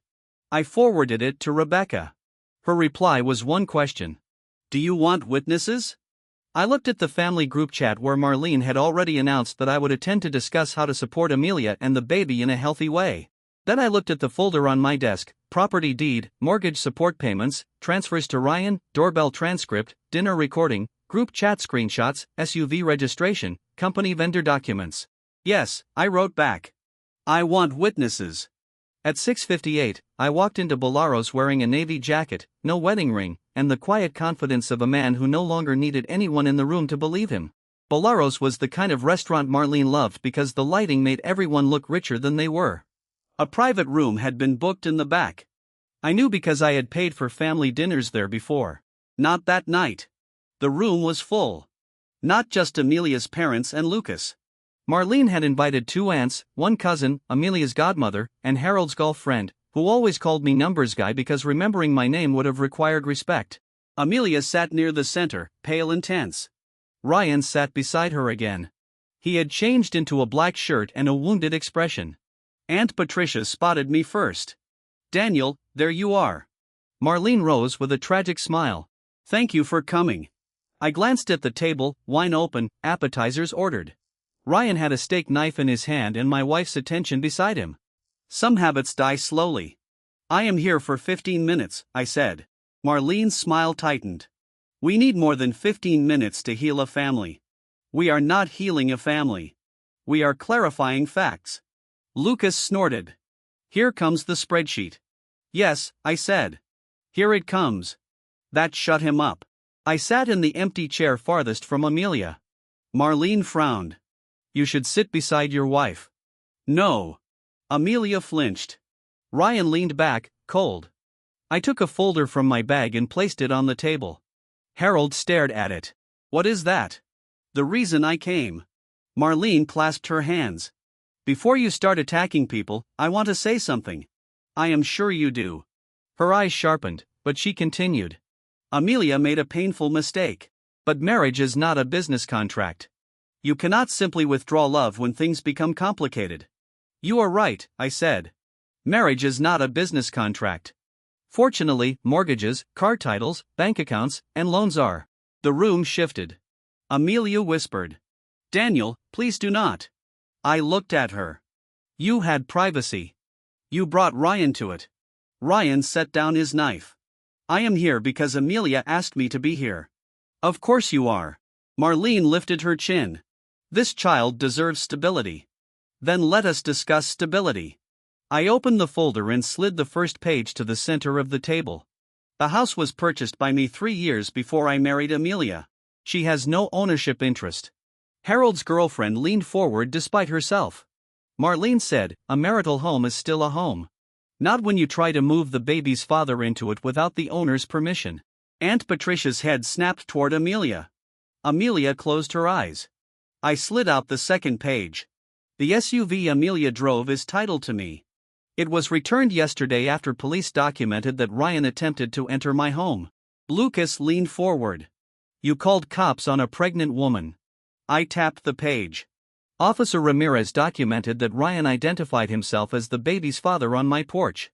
A: I forwarded it to Rebecca. Her reply was one question. "Do you want witnesses?" I looked at the family group chat where Marlene had already announced that I would attend to discuss how to support Amelia and the baby in a healthy way. Then I looked at the folder on my desk: property deed, mortgage support payments, transfers to Ryan, doorbell transcript, dinner recording, group chat screenshots, SUV registration, company vendor documents. "Yes," I wrote back. "I want witnesses." At 6:58, I walked into Bolaro's wearing a navy jacket, no wedding ring, and the quiet confidence of a man who no longer needed anyone in the room to believe him. Bolaro's was the kind of restaurant Marlene loved because the lighting made everyone look richer than they were. A private room had been booked in the back. I knew because I had paid for family dinners there before. Not that night. The room was full. Not just Amelia's parents and Lucas. Marlene had invited 2 aunts, 1 cousin, Amelia's godmother, and Harold's golf friend, who always called me numbers guy because remembering my name would have required respect. Amelia sat near the center, pale and tense. Ryan sat beside her again. He had changed into a black shirt and a wounded expression. Aunt Patricia spotted me first. "Daniel, there you are." Marlene rose with a tragic smile. "Thank you for coming." I glanced at the table, wine open, appetizers ordered. Ryan had a steak knife in his hand and my wife's attention beside him. "Some habits die slowly. I am here for 15 minutes, I said. Marlene's smile tightened. "We need more than 15 minutes to heal a family. We are not healing a family. We are clarifying facts." Lucas snorted. "Here comes the spreadsheet." "Yes," I said. "Here it comes." That shut him up. I sat in the empty chair farthest from Amelia. Marlene frowned. "You should sit beside your wife." "No." Amelia flinched. Ryan leaned back, cold. I took a folder from my bag and placed it on the table. Harold stared at it. "What is that?" "The reason I came." Marlene clasped her hands. "Before you start attacking people, I want to say something." "I am sure you do." Her eyes sharpened, but she continued. "Amelia made a painful mistake. But marriage is not a business contract. You cannot simply withdraw love when things become complicated." "You are right," I said. "Marriage is not a business contract. Fortunately, mortgages, car titles, bank accounts, and loans are." The room shifted. Amelia whispered, "Daniel, please do not." I looked at her. "You had privacy. You brought Ryan to it." Ryan set down his knife. "I am here because Amelia asked me to be here." "Of course you are." Marlene lifted her chin. "This child deserves stability." "Then let us discuss stability." I opened the folder and slid the first page to the center of the table. The house was purchased by me 3 years before I married Amelia. She has no ownership interest. Harold's girlfriend leaned forward despite herself. Marlene said, "A marital home is still a home. Not when you try to move the baby's father into it without the owner's permission." Aunt Patricia's head snapped toward Amelia. Amelia closed her eyes. I slid out the second page. "The SUV Amelia drove is titled to me. It was returned yesterday after police documented that Ryan attempted to enter my home." Lucas leaned forward. "You called cops on a pregnant woman." I tapped the page. "Officer Ramirez documented that Ryan identified himself as the baby's father on my porch."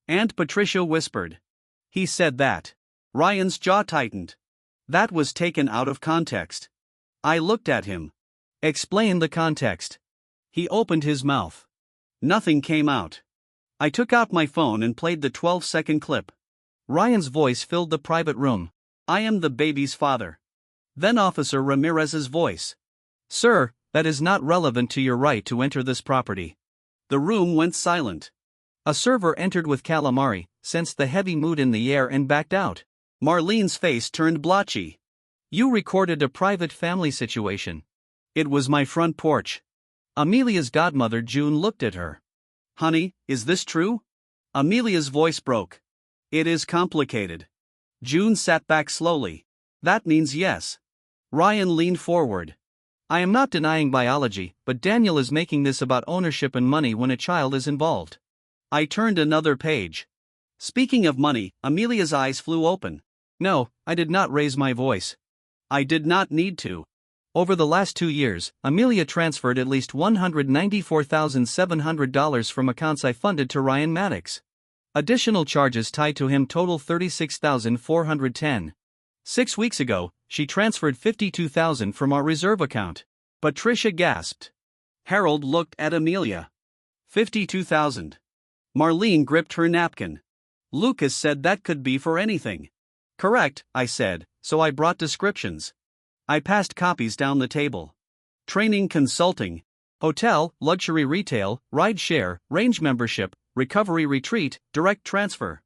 A: Aunt Patricia whispered. "He said that." Ryan's jaw tightened. "That was taken out of context." I looked at him. "Explain the context." He opened his mouth. Nothing came out. I took out my phone and played the 12-second clip. Ryan's voice filled the private room. "I am the baby's father." Then Officer Ramirez's voice. "Sir, that is not relevant to your right to enter this property." The room went silent. A server entered with calamari, sensed the heavy mood in the air and backed out. Marlene's face turned blotchy. "You recorded a private family situation." "It was my front porch." Amelia's godmother June looked at her. "Honey, is this true?" Amelia's voice broke. "It is complicated." June sat back slowly. "That means yes." Ryan leaned forward. "I am not denying biology, but Daniel is making this about ownership and money when a child is involved." I turned another page. "Speaking of money," Amelia's eyes flew open. "No, I did not raise my voice. I did not need to." Over the last 2 years, Amelia transferred at least $194,700 from accounts I funded to Ryan Maddox. Additional charges tied to him total $36,410. 6 weeks ago, she transferred $52,000 from our reserve account. Patricia gasped. Harold looked at Amelia. $52,000. Marlene gripped her napkin. Lucas said that could be for anything. "Correct," I said, so I brought descriptions. I passed copies down the table. Training, consulting, hotel, luxury retail, ride share, range membership, recovery retreat, direct transfer.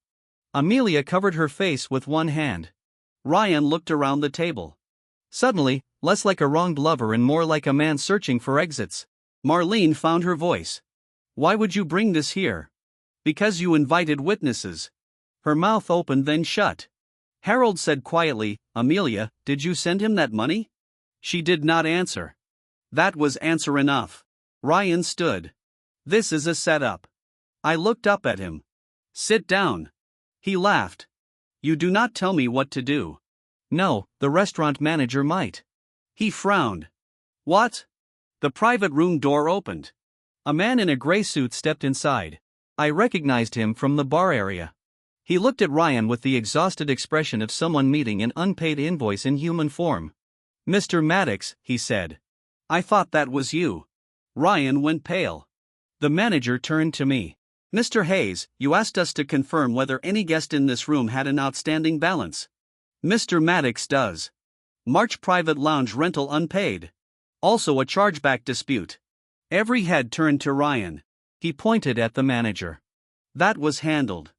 A: Amelia covered her face with one hand. Ryan looked around the table. Suddenly, less like a wronged lover and more like a man searching for exits. Marlene found her voice. "Why would you bring this here?" "Because you invited witnesses." Her mouth opened then shut. Harold said quietly, "Amelia, did you send him that money?" She did not answer. That was answer enough. Ryan stood. "This is a setup." I looked up at him. Sit down. He laughed. You do not tell me what to do. No, the restaurant manager might. He frowned. What? The private room door opened. A man in a gray suit stepped inside. I recognized him from the bar area. He looked at Ryan with the exhausted expression of someone meeting an unpaid invoice in human form. Mr. Maddox, he said. I thought that was you. Ryan went pale. The manager turned to me. Mr. Hayes, you asked us to confirm whether any guest in this room had an outstanding balance. Mr. Maddox does. March private lounge rental unpaid. Also a chargeback dispute. Every head turned to Ryan. He pointed at the manager. That was handled.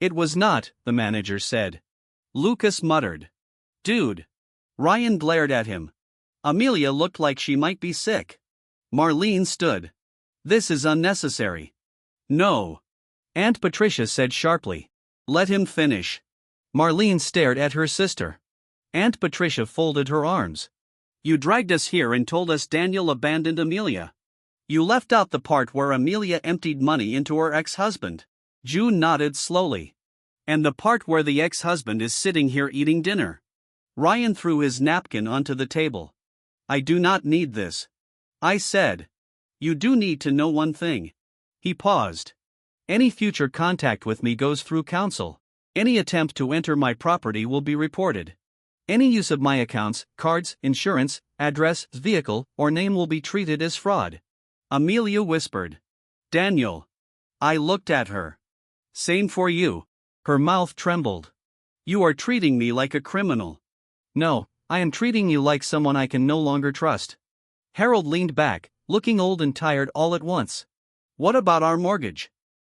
A: It was not, the manager said. Lucas muttered. Dude. Ryan glared at him. Amelia looked like she might be sick. Marlene stood. This is unnecessary. No. Aunt Patricia said sharply. Let him finish. Marlene stared at her sister. Aunt Patricia folded her arms. You dragged us here and told us Daniel abandoned Amelia. You left out the part where Amelia emptied money into her ex-husband. June nodded slowly. And the part where the ex-husband is sitting here eating dinner. Ryan threw his napkin onto the table. I do not need this. I said. You do need to know one thing. He paused. Any future contact with me goes through counsel. Any attempt to enter my property will be reported. Any use of my accounts, cards, insurance, address, vehicle, or name will be treated as fraud. Amelia whispered. Daniel. I looked at her. Same for you. Her mouth trembled. You are treating me like a criminal. No, I am treating you like someone I can no longer trust. Harold leaned back, looking old and tired all at once. What about our mortgage?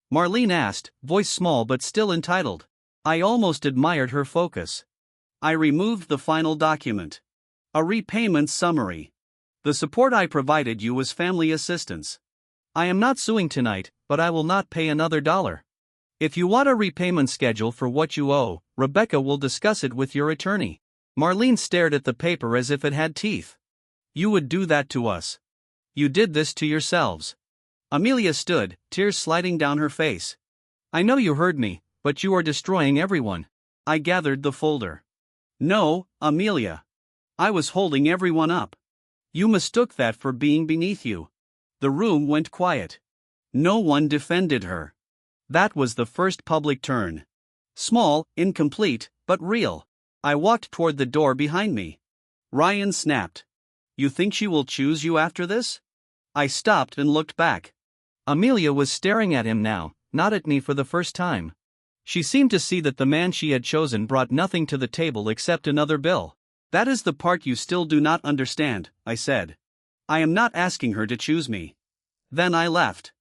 A: Marlene asked, voice small but still entitled. I almost admired her focus. I removed the final document. A repayment summary. The support I provided you was family assistance. I am not suing tonight, but I will not pay another dollar. If you want a repayment schedule for what you owe, Rebecca will discuss it with your attorney. Marlene stared at the paper as if it had teeth. You would do that to us. You did this to yourselves. Amelia stood, tears sliding down her face. I know you heard me, but you are destroying everyone. I gathered the folder. No, Amelia. I was holding everyone up. You mistook that for being beneath you. The room went quiet. No one defended her. That was the first public turn. Small, incomplete, but real. I walked toward the door behind me. Ryan snapped. You think she will choose you after this? I stopped and looked back. Amelia was staring at him now, not at me for the first time. She seemed to see that the man she had chosen brought nothing to the table except another bill. That is the part you still do not understand, I said. I am not asking her to choose me. Then I left.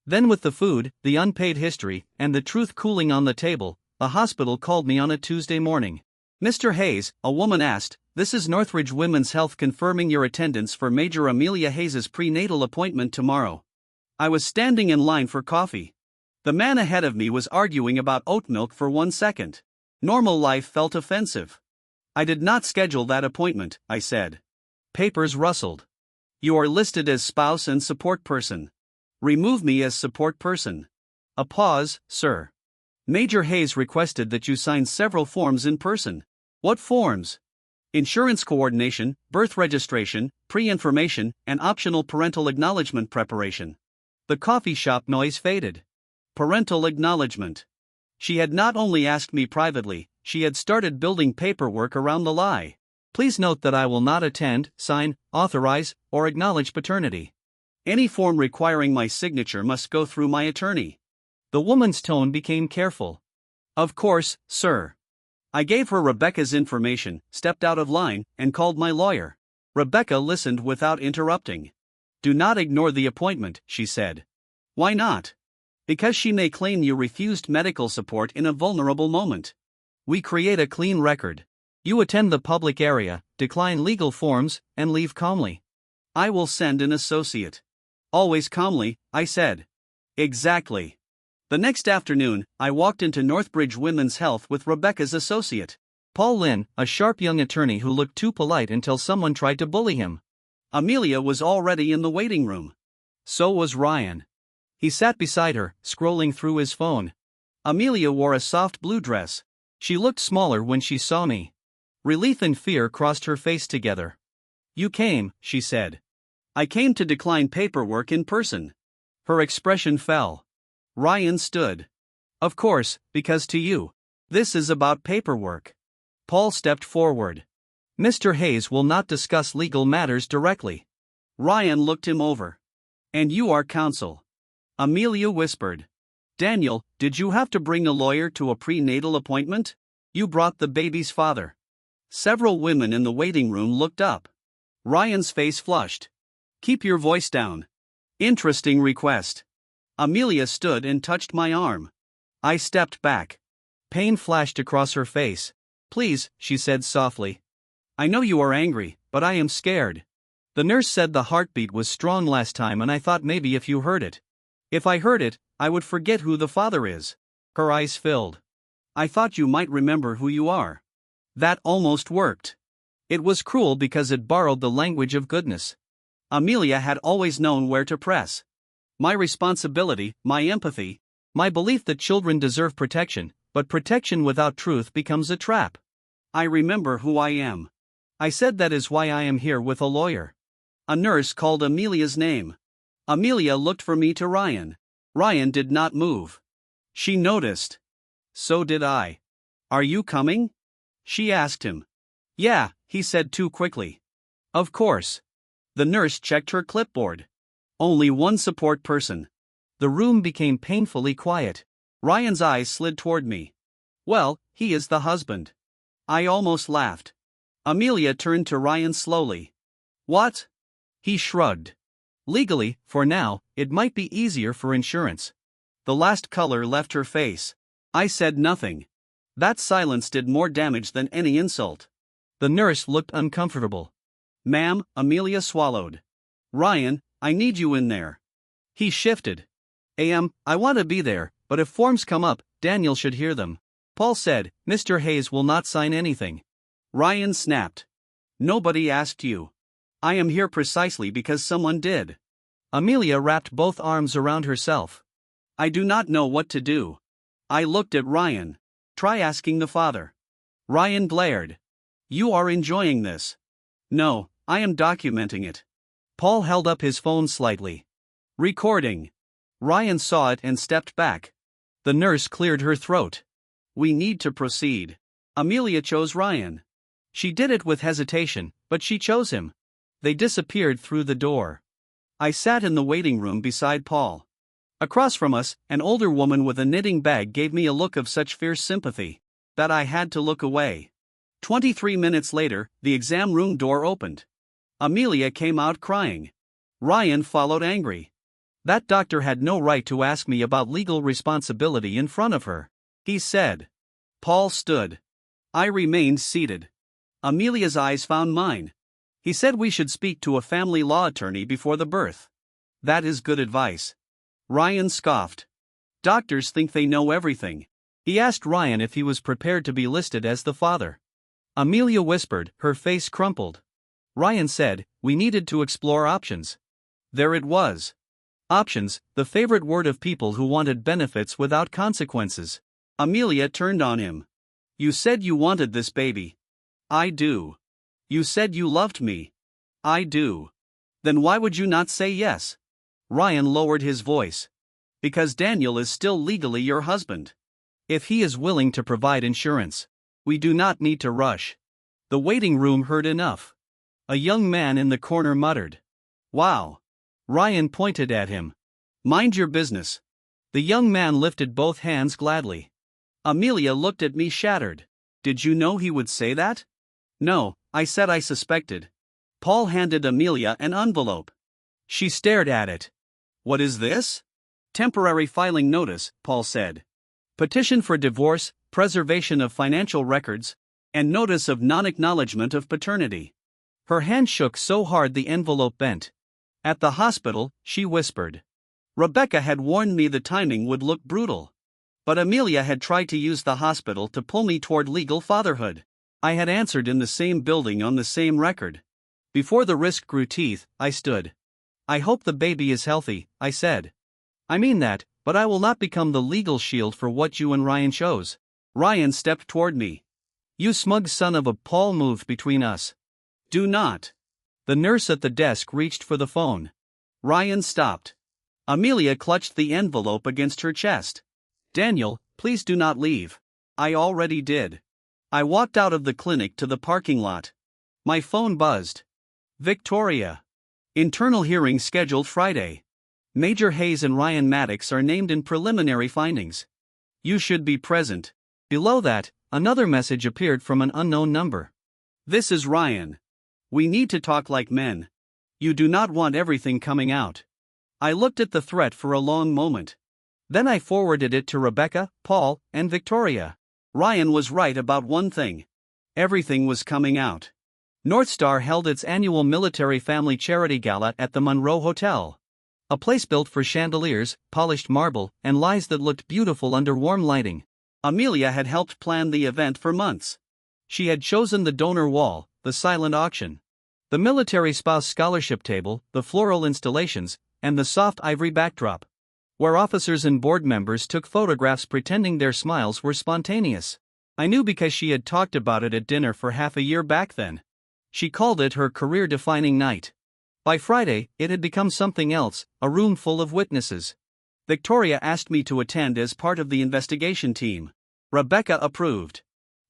A: Then with the food, the unpaid history, and the truth cooling on the table, the hospital called me on a Tuesday morning. Mr. Hayes, a woman asked, this is Northridge Women's Health confirming your attendance for Major Amelia Hayes's prenatal appointment tomorrow. I was standing in line for coffee. The man ahead of me was arguing about oat milk for 1 second. Normal life felt offensive. I did not schedule that appointment, I said. Papers rustled. You are listed as spouse and support person. Remove me as support person. A pause, sir. Major Hayes requested that you sign several forms in person. What forms? Insurance coordination, birth registration, pre-information, and optional parental acknowledgement preparation. The coffee shop noise faded. Parental acknowledgement. She had not only asked me privately, she had started building paperwork around the lie. Please note that I will not attend, sign, authorize, or acknowledge paternity. Any form requiring my signature must go through my attorney. The woman's tone became careful. Of course, sir. I gave her Rebecca's information, stepped out of line, and called my lawyer. Rebecca listened without interrupting. Do not ignore the appointment, she said. Why not? Because she may claim you refused medical support in a vulnerable moment. We create a clean record. You attend the public area, decline legal forms, and leave calmly. I will send an associate. Always calmly, I said. Exactly. The next afternoon, I walked into Northbridge Women's Health with Rebecca's associate, Paul Lynn, a sharp young attorney who looked too polite until someone tried to bully him. Amelia was already in the waiting room. So was Ryan. He sat beside her, scrolling through his phone. Amelia wore a soft blue dress. She looked smaller when she saw me. Relief and fear crossed her face together. "You came," she said. "I came to decline paperwork in person." Her expression fell. Ryan stood. "Of course, because to you, this is about paperwork." Paul stepped forward. "Mr. Hayes will not discuss legal matters directly." Ryan looked him over. "And you are counsel?" Amelia whispered. "Daniel, did you have to bring a lawyer to a prenatal appointment? You brought the baby's father." Several women in the waiting room looked up. Ryan's face flushed. "Keep your voice down." "Interesting request." Amelia stood and touched my arm. I stepped back. Pain flashed across her face. "Please," she said softly. "I know you are angry, but I am scared. The nurse said the heartbeat was strong last time and I thought maybe if you heard it. If I heard it, I would forget who the father is." Her eyes filled. "I thought you might remember who you are." That almost worked. It was cruel because it borrowed the language of goodness. Amelia had always known where to press. My responsibility, my empathy, my belief that children deserve protection, but protection without truth becomes a trap. "I remember who I am." I said, "That is why I am here with a lawyer." A nurse called Amelia's name. Amelia looked from me to Ryan. Ryan did not move. She noticed. So did I. "Are you coming?" she asked him. "Yeah," he said too quickly. "Of course." The nurse checked her clipboard. Only one support person. The room became painfully quiet. Ryan's eyes slid toward me. "Well, he is the husband." I almost laughed. Amelia turned to Ryan slowly. "What?" He shrugged. "Legally, for now, it might be easier for insurance." The last color left her face. I said nothing. That silence did more damage than any insult. The nurse looked uncomfortable. "Ma'am," Amelia swallowed. "Ryan, I need you in there." He shifted. I want to be there, but if forms come up, Daniel should hear them." Paul said, "Mr. Hayes will not sign anything." Ryan snapped. "Nobody asked you. I am here precisely because someone did." Amelia wrapped both arms around herself. "I do not know what to do." I looked at Ryan. "Try asking the father." Ryan glared. "You are enjoying this." "No, I am documenting it." Paul held up his phone slightly. "Recording." Ryan saw it and stepped back. The nurse cleared her throat. "We need to proceed." Amelia chose Ryan. She did it with hesitation, but she chose him. They disappeared through the door. I sat in the waiting room beside Paul. Across from us, an older woman with a knitting bag gave me a look of such fierce sympathy that I had to look away. 23 minutes later, the exam room door opened. Amelia came out crying. Ryan followed angry. That doctor had no right to ask me about legal responsibility in front of her, he said. Paul stood. I remained seated. Amelia's eyes found mine. "He said we should speak to a family law attorney before the birth." "That is good advice." Ryan scoffed. "Doctors think they know everything." He asked Ryan if he was prepared to be listed as the father. Amelia whispered, her face crumpled. Ryan said, "We needed to explore options." There it was. Options, the favorite word of people who wanted benefits without consequences. Amelia turned on him. "You said you wanted this baby." "I do." "You said you loved me." "I do." "Then why would you not say yes?" Ryan lowered his voice. "Because Daniel is still legally your husband. If he is willing to provide insurance, we do not need to rush." The waiting room heard enough. A young man in the corner muttered, "Wow." Ryan pointed at him. "Mind your business." The young man lifted both hands gladly. Amelia looked at me shattered. "Did you know he would say that?" "No," I said I suspected. Paul handed Amelia an envelope. She stared at it. "What is this?" "Temporary filing notice," Paul said. "Petition for divorce, preservation of financial records, and notice of non-acknowledgement of paternity." Her hand shook so hard the envelope bent. "At the hospital," she whispered. Rebecca had warned me the timing would look brutal. But Amelia had tried to use the hospital to pull me toward legal fatherhood. I had answered in the same building on the same record. Before the risk grew teeth, I stood. "I hope the baby is healthy," I said. I mean that, but I will not become the legal shield for what you and Ryan chose. Ryan stepped toward me. You smug son of a Paul moved between us. Do not. The nurse at the desk reached for the phone. Ryan stopped. Amelia clutched the envelope against her chest. Daniel, please do not leave. I already did. I walked out of the clinic to the parking lot. My phone buzzed. Victoria. Internal hearing scheduled Friday. Major Hayes and Ryan Maddox are named in preliminary findings. You should be present. Below that, another message appeared from an unknown number. This is Ryan. We need to talk like men. You do not want everything coming out. I looked at the threat for a long moment. Then I forwarded it to Rebecca, Paul, and Victoria. Ryan was right about one thing. Everything was coming out. North Star held its annual military family charity gala at the Monroe Hotel. A place built for chandeliers, polished marble, and lies that looked beautiful under warm lighting. Amelia had helped plan the event for months. She had chosen the donor wall, the silent auction, the military spouse scholarship table, the floral installations, and the soft ivory backdrop, where officers and board members took photographs pretending their smiles were spontaneous. I knew because she had talked about it at dinner for half a year back then. She called it her career-defining night. By Friday, it had become something else, a room full of witnesses. Victoria asked me to attend as part of the investigation team. Rebecca approved.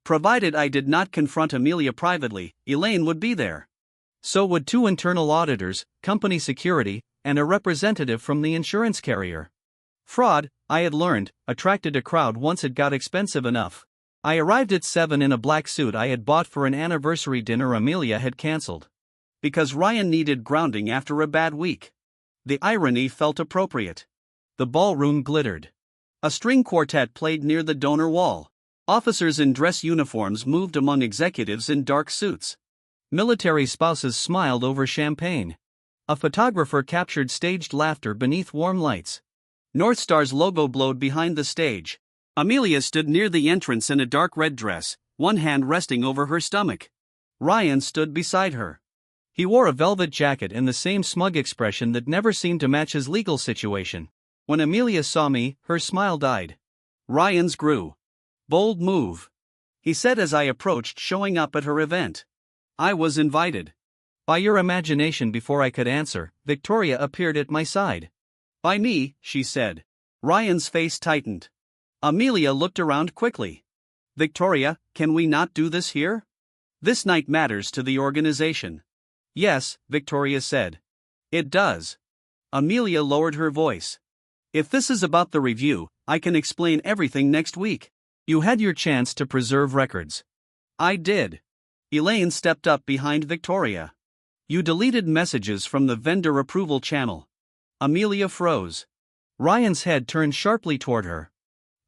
A: Provided I did not confront Amelia privately, Elaine would be there. So would 2 internal auditors, company security, and a representative from the insurance carrier. Fraud, I had learned, attracted a crowd once it got expensive enough. I arrived at 7 in a black suit I had bought for an anniversary dinner Amelia had cancelled. Because Ryan needed grounding after a bad week. The irony felt appropriate. The ballroom glittered. A string quartet played near the donor wall. Officers in dress uniforms moved among executives in dark suits. Military spouses smiled over champagne. A photographer captured staged laughter beneath warm lights. North Star's logo glowed behind the stage. Amelia stood near the entrance in a dark red dress, one hand resting over her stomach. Ryan stood beside her. He wore a velvet jacket and the same smug expression that never seemed to match his legal situation. When Amelia saw me, her smile died. Ryan's grew. Bold move. He said as I approached, showing up at her event. I was invited. By your imagination. Before I could answer, Victoria appeared at my side. By me, she said. Ryan's face tightened. Amelia looked around quickly. Victoria, can we not do this here? This night matters to the organization. Yes, Victoria said. It does. Amelia lowered her voice. If this is about the review, I can explain everything next week. You had your chance to preserve records. I did. Elaine stepped up behind Victoria. You deleted messages from the vendor approval channel. Amelia froze. Ryan's head turned sharply toward her.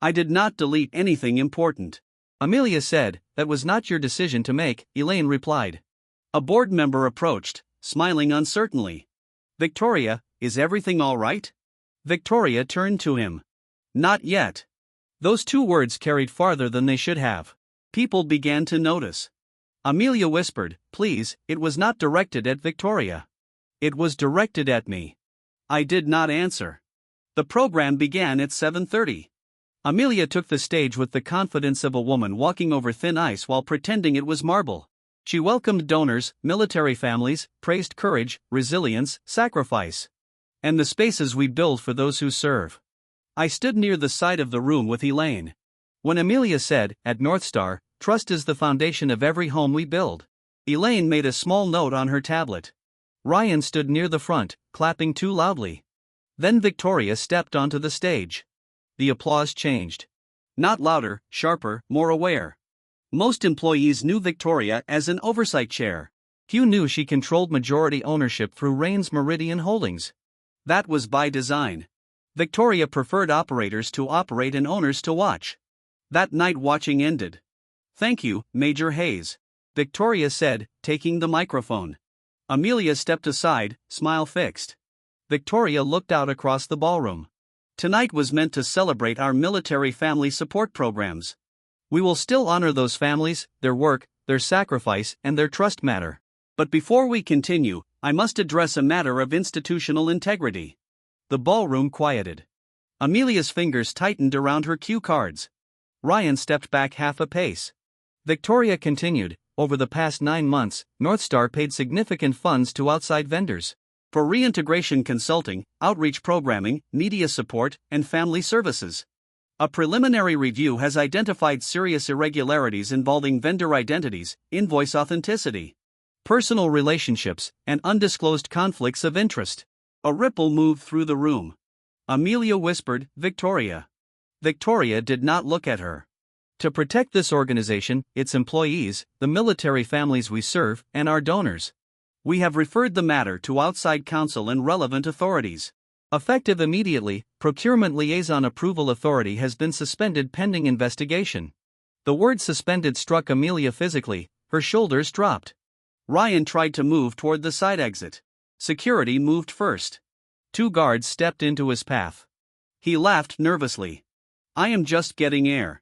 A: I did not delete anything important. Amelia said, that was not your decision to make, Elaine replied. A board member approached, smiling uncertainly. Victoria, is everything all right? Victoria turned to him. Not yet. Those 2 words carried farther than they should have. People began to notice. Amelia whispered, please, it was not directed at Victoria. It was directed at me. I did not answer. The program began at 7:30. Amelia took the stage with the confidence of a woman walking over thin ice while pretending it was marble. She welcomed donors, military families, praised courage, resilience, sacrifice, and the spaces we build for those who serve. I stood near the side of the room with Elaine. When Amelia said, at North Star, trust is the foundation of every home we build, Elaine made a small note on her tablet. Ryan stood near the front, clapping too loudly. Then Victoria stepped onto the stage. The applause changed. Not louder, sharper, more aware. Most employees knew Victoria as an oversight chair. Few knew she controlled majority ownership through Rains Meridian Holdings. That was by design. Victoria preferred operators to operate and owners to watch. That night watching ended. Thank you, Major Hayes, Victoria said, taking the microphone. Amelia stepped aside, smile fixed. Victoria looked out across the ballroom. Tonight was meant to celebrate our military family support programs. We will still honor those families, their work, their sacrifice, and their trust matter. But before we continue, I must address a matter of institutional integrity. The ballroom quieted. Amelia's fingers tightened around her cue cards. Ryan stepped back half a pace. Victoria continued, over the past 9 months, Northstar paid significant funds to outside vendors for reintegration consulting, outreach programming, media support, and family services. A preliminary review has identified serious irregularities involving vendor identities, invoice authenticity, personal relationships, and undisclosed conflicts of interest. A ripple moved through the room. Amelia whispered, "Victoria." Victoria did not look at her. To protect this organization, its employees, the military families we serve, and our donors, we have referred the matter to outside counsel and relevant authorities. Effective immediately, Procurement Liaison Approval Authority has been suspended pending investigation. The word suspended struck Amelia physically, her shoulders dropped. Ryan tried to move toward the side exit. Security moved first. 2 guards stepped into his path. He laughed nervously. "I am just getting air."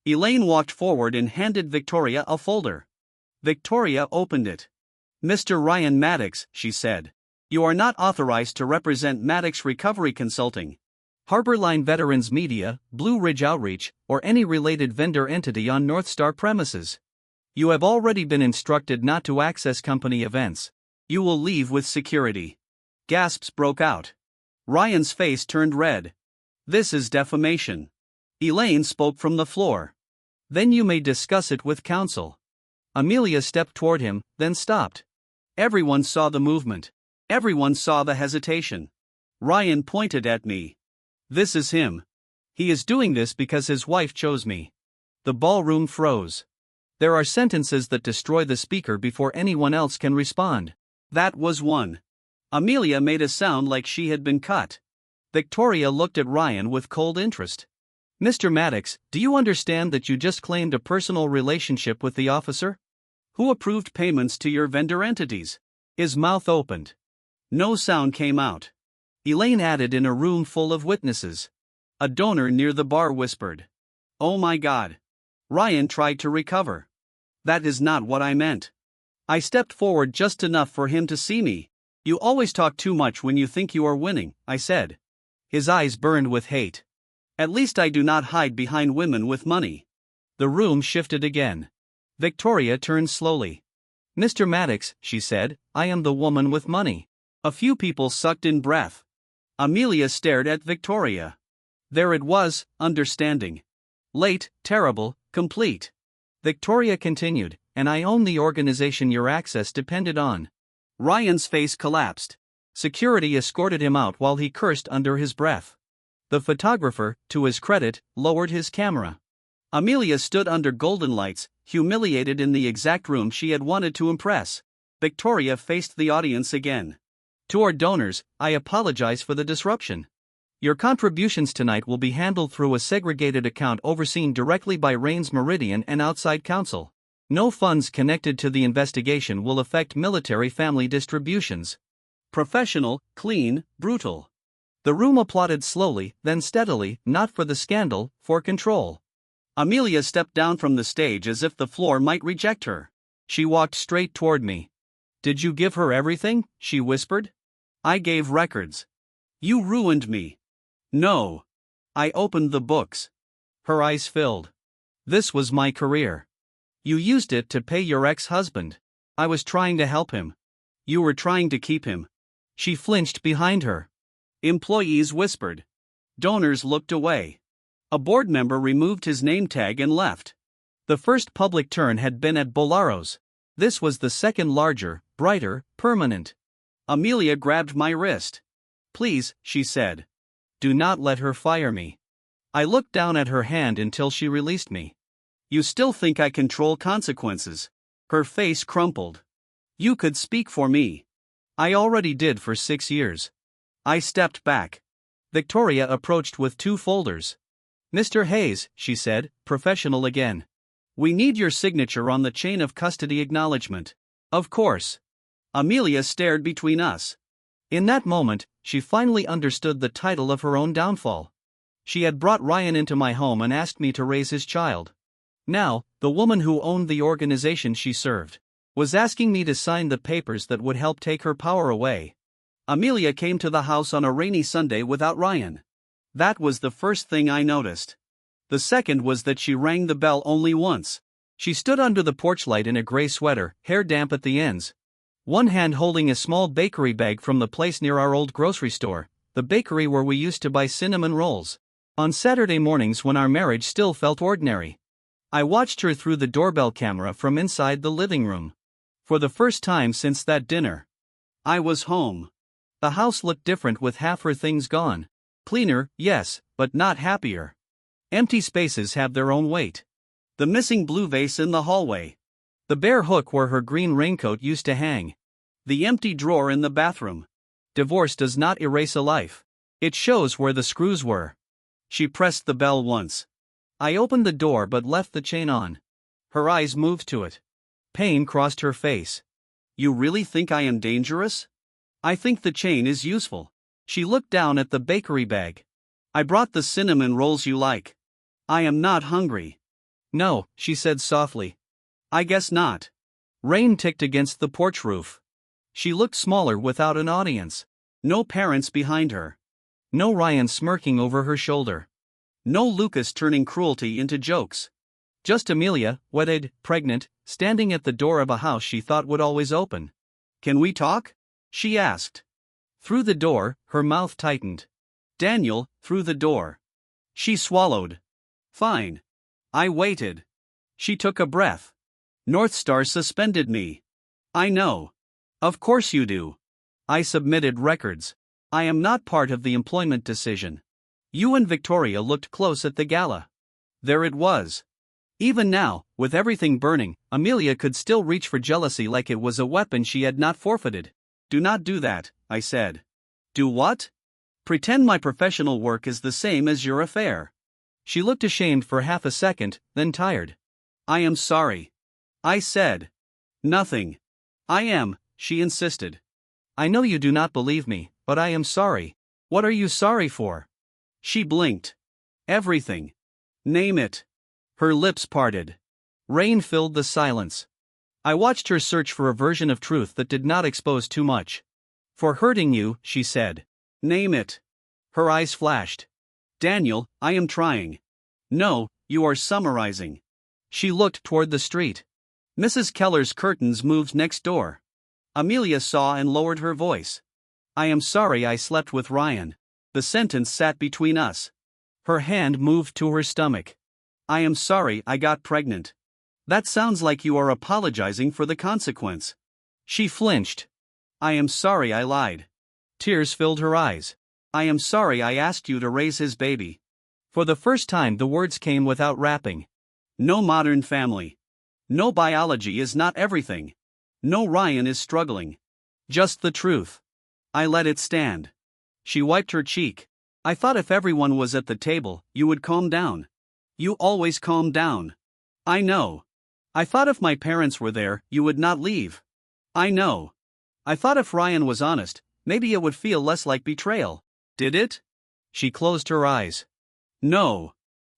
A: Elaine walked forward and handed Victoria a folder. Victoria opened it. "Mr. Ryan Maddox," she said. "You are not authorized to represent Maddox Recovery Consulting, Harborline Veterans Media, Blue Ridge Outreach, or any related vendor entity on Northstar premises. You have already been instructed not to access company events. You will leave with security." Gasps broke out. Ryan's face turned red. "This is defamation." Elaine spoke from the floor. "Then you may discuss it with counsel." Amelia stepped toward him, then stopped. Everyone saw the movement. Everyone saw the hesitation. Ryan pointed at me. "This is him. He is doing this because his wife chose me." The ballroom froze. There are sentences that destroy the speaker before anyone else can respond. That was one. Amelia made a sound like she had been cut. Victoria looked at Ryan with cold interest. "Mr. Maddox, do you understand that you just claimed a personal relationship with the officer? Who approved payments to your vendor entities?" His mouth opened. No sound came out. Elaine added in a room full of witnesses. A donor near the bar whispered, "Oh my God." Ryan tried to recover. "That is not what I meant." I stepped forward just enough for him to see me. "You always talk too much when you think you are winning," I said. His eyes burned with hate. "At least I do not hide behind women with money." The room shifted again. Victoria turned slowly. "Mr. Maddox," she said, "I am the woman with money." A few people sucked in breath. Amelia stared at Victoria. There it was, understanding. Late, terrible, complete. Victoria continued, "And I own the organization your access depended on." Ryan's face collapsed. Security escorted him out while he cursed under his breath. The photographer, to his credit, lowered his camera. Amelia stood under golden lights, humiliated in the exact room she had wanted to impress. Victoria faced the audience again. "To our donors, I apologize for the disruption. Your contributions tonight will be handled through a segregated account overseen directly by Rains Meridian and outside counsel. No funds connected to the investigation will affect military family distributions." Professional, clean, brutal. The room applauded slowly, then steadily, not for the scandal, for control. Amelia stepped down from the stage as if the floor might reject her. She walked straight toward me. "Did you give her everything?" she whispered. "I gave records." "You ruined me." "No. I opened the books." Her eyes filled. "This was my career. You used it to pay your ex-husband." "I was trying to help him." "You were trying to keep him." She flinched behind her. Employees whispered. Donors looked away. A board member removed his name tag and left. The first public turn had been at Bolaro's. This was the second larger, brighter, permanent. Amelia grabbed my wrist. "Please," she said. "Do not let her fire me." I looked down at her hand until she released me. "You still think I control consequences?" Her face crumpled. "You could speak for me." "I already did for 6 years." I stepped back. Victoria approached with 2 folders. "Mr. Hayes," she said, professional again. "We need your signature on the chain of custody acknowledgement." "Of course." Amelia stared between us. In that moment, she finally understood the title of her own downfall. She had brought Ryan into my home and asked me to raise his child. Now, the woman who owned the organization she served was asking me to sign the papers that would help take her power away. Amelia came to the house on a rainy Sunday without Ryan. That was the first thing I noticed. The second was that she rang the bell only once. She stood under the porch light in a gray sweater, hair damp at the ends. One hand holding a small bakery bag from the place near our old grocery store, the bakery where we used to buy cinnamon rolls. On Saturday mornings when our marriage still felt ordinary. I watched her through the doorbell camera from inside the living room. For the first time since that dinner. I was home. The house looked different with half her things gone. Cleaner, yes, but not happier. Empty spaces have their own weight. The missing blue vase in the hallway. The bare hook where her green raincoat used to hang. The empty drawer in the bathroom. Divorce does not erase a life. It shows where the screws were. She pressed the bell once. I opened the door but left the chain on. Her eyes moved to it. Pain crossed her face. You really think I am dangerous? I think the chain is useful. She looked down at the bakery bag. I brought the cinnamon rolls you like. I am not hungry. No, she said softly. I guess not. Rain ticked against the porch roof. She looked smaller without an audience. No parents behind her. No Ryan smirking over her shoulder. No Lucas turning cruelty into jokes. Just Amelia, wedded, pregnant, standing at the door of a house she thought would always open. Can we talk? She asked. Through the door, her mouth tightened. Daniel, through the door. She swallowed. Fine. I waited. She took a breath. North Star suspended me. I know. Of course you do. I submitted records. I am not part of the employment decision. You and Victoria looked close at the gala. There it was. Even now, with everything burning, Amelia could still reach for jealousy like it was a weapon she had not forfeited. Do not do that, I said. Do what? Pretend my professional work is the same as your affair. She looked ashamed for half a second, then tired. I am sorry. I said. Nothing. I am, she insisted. I know you do not believe me, but I am sorry. What are you sorry for? She blinked. Everything. Name it. Her lips parted. Rain filled the silence. I watched her search for a version of truth that did not expose too much. For hurting you, she said. Name it. Her eyes flashed. Daniel, I am trying. No, you are summarizing. She looked toward the street. Mrs. Keller's curtains moved next door. Amelia saw and lowered her voice. I am sorry I slept with Ryan. The sentence sat between us. Her hand moved to her stomach. I am sorry I got pregnant. That sounds like you are apologizing for the consequence. She flinched. I am sorry I lied. Tears filled her eyes. I am sorry I asked you to raise his baby. For the first time the words came without wrapping. No modern family. No biology is not everything. No Ryan is struggling. Just the truth. I let it stand. She wiped her cheek. I thought if everyone was at the table, you would calm down. You always calm down. I know. I thought if my parents were there, you would not leave. I know. I thought if Ryan was honest, maybe it would feel less like betrayal. Did it? She closed her eyes. No.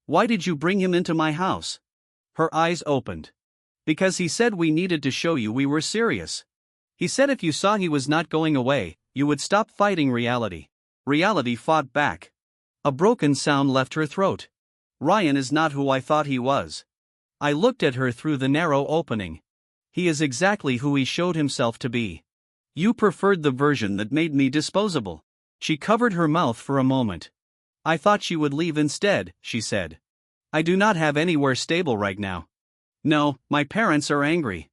A: Why did you bring him into my house? Her eyes opened. Because he said we needed to show you we were serious. He said if you saw he was not going away, you would stop fighting reality. Reality fought back. A broken sound left her throat. Ryan is not who I thought he was. I looked at her through the narrow opening. He is exactly who he showed himself to be. You preferred the version that made me disposable. She covered her mouth for a moment. I thought she would leave instead, she said. I do not have anywhere stable right now. No, my parents are angry.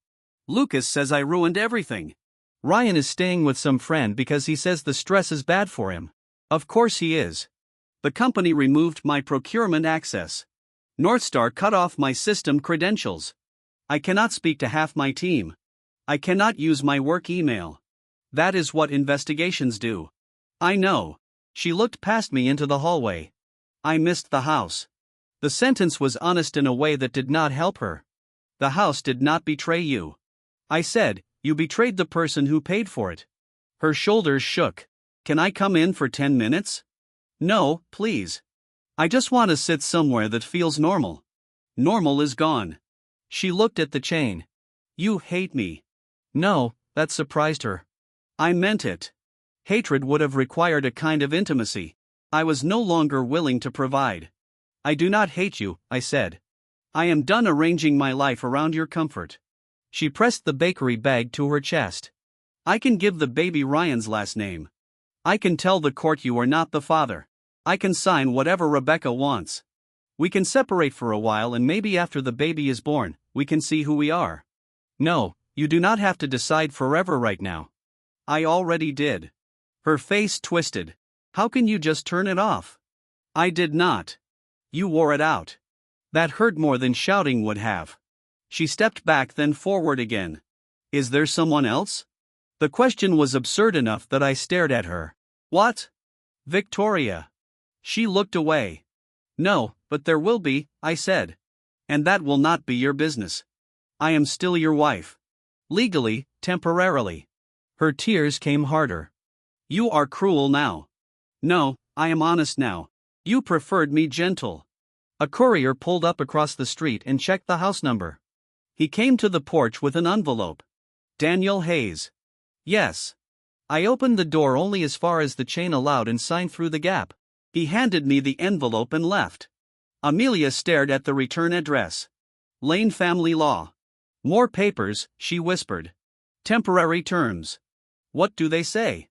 A: Lucas says I ruined everything. Ryan is staying with some friend because he says the stress is bad for him. Of course he is. The company removed my procurement access. Northstar cut off my system credentials. I cannot speak to half my team. I cannot use my work email. That is what investigations do. I know. She looked past me into the hallway. I missed the house. The sentence was honest in a way that did not help her. The house did not betray you. I said, you betrayed the person who paid for it. Her shoulders shook. Can I come in for 10 minutes? No, please. I just want to sit somewhere that feels normal. Normal is gone. She looked at the chain. You hate me. No, that surprised her. I meant it. Hatred would have required a kind of intimacy. I was no longer willing to provide. I do not hate you, I said. I am done arranging my life around your comfort. She pressed the bakery bag to her chest. I can give the baby Ryan's last name. I can tell the court you are not the father. I can sign whatever Rebecca wants. We can separate for a while and maybe after the baby is born, we can see who we are. No, you do not have to decide forever right now. I already did. Her face twisted. How can you just turn it off? I did not. You wore it out. That hurt more than shouting would have. She stepped back then forward again. Is there someone else? The question was absurd enough that I stared at her. What? Victoria. She looked away. No, but there will be, I said. And that will not be your business. I am still your wife. Legally, temporarily. Her tears came harder. You are cruel now. No, I am honest now. You preferred me gentle. A courier pulled up across the street and checked the house number. He came to the porch with an envelope. Daniel Hayes. Yes. I opened the door only as far as the chain allowed and signed through the gap. He handed me the envelope and left. Amelia stared at the return address. Lane Family Law. More papers, she whispered. Temporary terms. What do they say?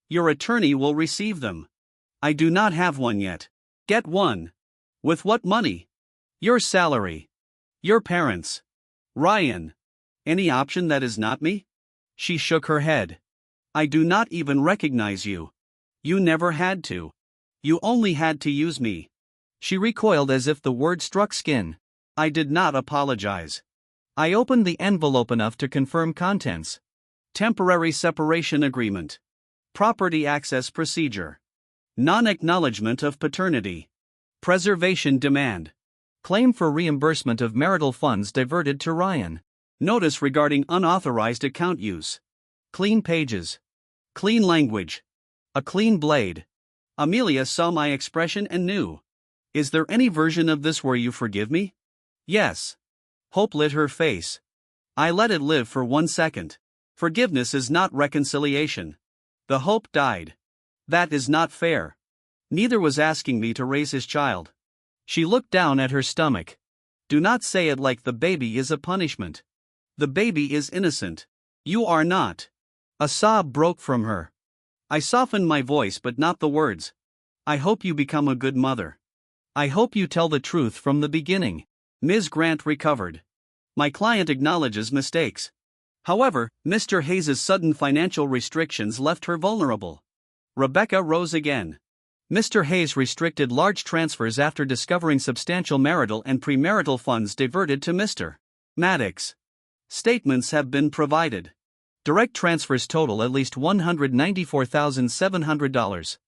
A: Your attorney will receive them. I do not have one yet. Get one. With what money? Your salary. Your parents. Ryan. Any option that is not me? She shook her head. I do not even recognize you. You never had to. You only had to use me. She recoiled as if the word struck skin. I did not apologize. I opened the envelope enough to confirm contents. Temporary separation agreement. Property access procedure. Non-acknowledgement of paternity. Preservation demand. Claim for reimbursement of marital funds diverted to Ryan. Notice regarding unauthorized account use. Clean pages. Clean language. A clean blade. Amelia saw my expression and knew. Is there any version of this where you forgive me? Yes. Hope lit her face. I let it live for 1 second. Forgiveness is not reconciliation. The hope died. That is not fair. Neither was asking me to raise his child. She looked down at her stomach. Do not say it like the baby is a punishment. The baby is innocent. You are not. A sob broke from her. I softened my voice but not the words. I hope you become a good mother. I hope you tell the truth from the beginning. Ms. Grant recovered. My client acknowledges mistakes. However, Mr. Hayes' sudden financial restrictions left her vulnerable. Rebecca rose again. Mr. Hayes restricted large transfers after discovering substantial marital and premarital funds diverted to Mr. Maddox. Statements have been provided. Direct transfers total at least $194,700.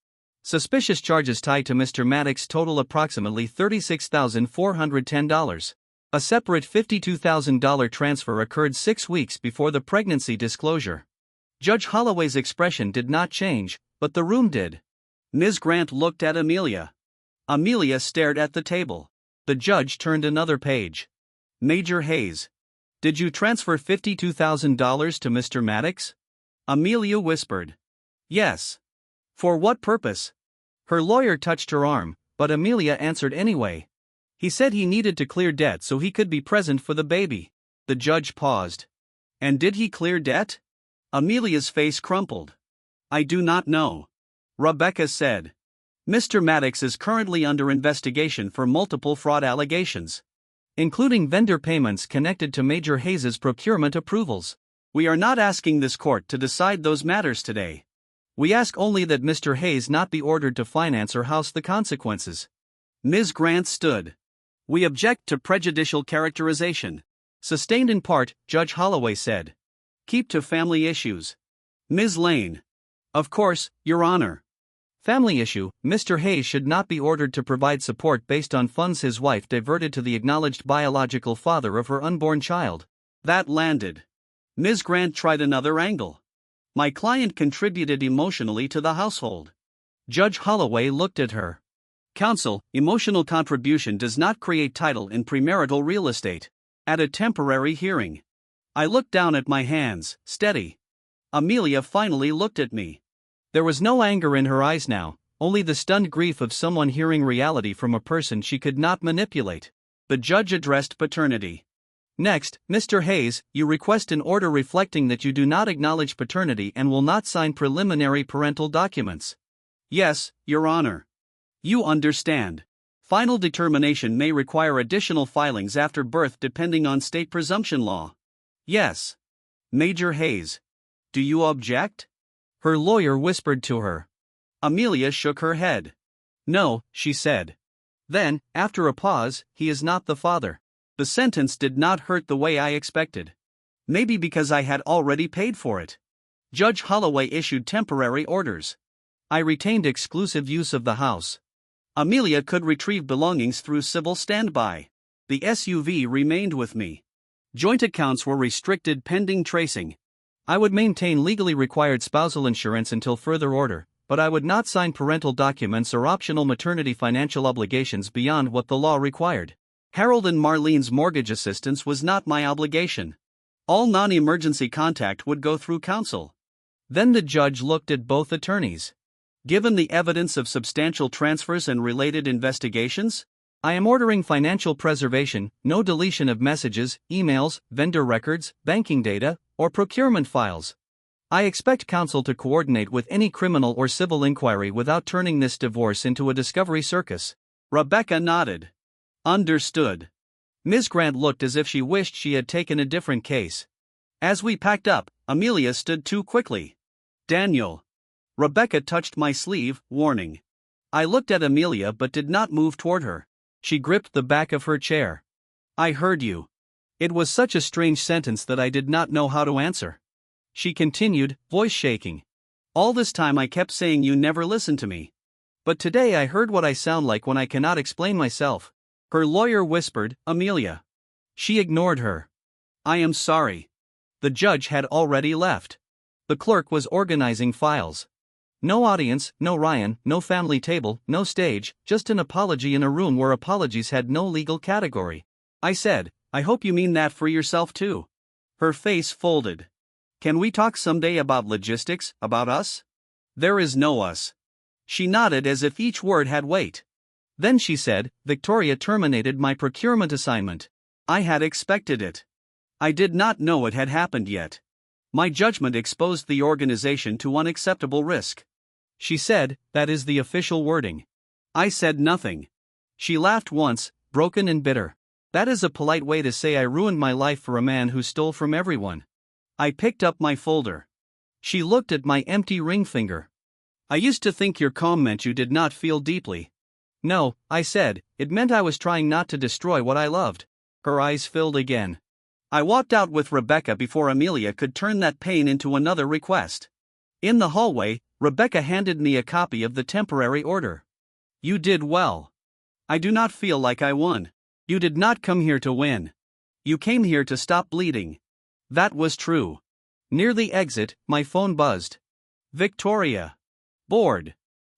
A: Suspicious charges tied to Mr. Maddox total approximately $36,410. A separate $52,000 transfer occurred 6 weeks before the pregnancy disclosure. Judge Holloway's expression did not change, but the room did. Ms. Grant looked at Amelia. Amelia stared at the table. The judge turned another page. Major Hayes. Did you transfer $52,000 to Mr. Maddox? Amelia whispered. Yes. For what purpose? Her lawyer touched her arm, but Amelia answered anyway. He said he needed to clear debt so he could be present for the baby. The judge paused. And did he clear debt? Amelia's face crumpled. I do not know. Rebecca said. Mr. Maddox is currently under investigation for multiple fraud allegations, including vendor payments connected to Major Hayes' procurement approvals. We are not asking this court to decide those matters today. We ask only that Mr. Hayes not be ordered to finance or house the consequences. Ms. Grant stood. We object to prejudicial characterization. Sustained in part, Judge Holloway said. Keep to family issues. Ms. Lane. Of course, Your Honor. Family issue, Mr. Hayes should not be ordered to provide support based on funds his wife diverted to the acknowledged biological father of her unborn child. That landed. Ms. Grant tried another angle. My client contributed emotionally to the household. Judge Holloway looked at her. Counsel, emotional contribution does not create title in premarital real estate. At a temporary hearing. I looked down at my hands, steady. Amelia finally looked at me. There was no anger in her eyes now, only the stunned grief of someone hearing reality from a person she could not manipulate. The judge addressed paternity. Next, Mr. Hayes, you request an order reflecting that you do not acknowledge paternity and will not sign preliminary parental documents. Yes, Your Honor. You understand. Final determination may require additional filings after birth depending on state presumption law. Yes. Major Hayes. Do you object? Her lawyer whispered to her. Amelia shook her head. No, she said. Then, after a pause, he is not the father. The sentence did not hurt the way I expected. Maybe because I had already paid for it. Judge Holloway issued temporary orders. I retained exclusive use of the house. Amelia could retrieve belongings through civil standby. The SUV remained with me. Joint accounts were restricted pending tracing. I would maintain legally required spousal insurance until further order, but I would not sign parental documents or optional maternity financial obligations beyond what the law required. Harold and Marlene's mortgage assistance was not my obligation. All non-emergency contact would go through counsel. Then the judge looked at both attorneys. Given the evidence of substantial transfers and related investigations, I am ordering financial preservation, no deletion of messages, emails, vendor records, banking data, or procurement files. I expect counsel to coordinate with any criminal or civil inquiry without turning this divorce into a discovery circus. Rebecca nodded. Understood. Ms. Grant looked as if she wished she had taken a different case. As we packed up, Amelia stood too quickly. Daniel. Rebecca touched my sleeve, warning. I looked at Amelia but did not move toward her. She gripped the back of her chair. I heard you. It was such a strange sentence that I did not know how to answer. She continued, voice shaking. All this time I kept saying you never listened to me. But today I heard what I sound like when I cannot explain myself. Her lawyer whispered, Amelia. She ignored her. I am sorry. The judge had already left. The clerk was organizing files. No audience, no Ryan, no family table, no stage, just an apology in a room where apologies had no legal category. I said, I hope you mean that for yourself too. Her face folded. Can we talk someday about logistics, about us? There is no us. She nodded as if each word had weight. Then she said, Victoria terminated my procurement assignment. I had expected it. I did not know it had happened yet. My judgment exposed the organization to unacceptable risk. She said, that is the official wording. I said nothing. She laughed once, broken and bitter. That is a polite way to say I ruined my life for a man who stole from everyone. I picked up my folder. She looked at my empty ring finger. I used to think your calm meant you did not feel deeply. No, I said, it meant I was trying not to destroy what I loved. Her eyes filled again. I walked out with Rebecca before Amelia could turn that pain into another request. In the hallway, Rebecca handed me a copy of the temporary order. You did well. I do not feel like I won. You did not come here to win. You came here to stop bleeding. That was true. Near the exit, my phone buzzed. Victoria. Board.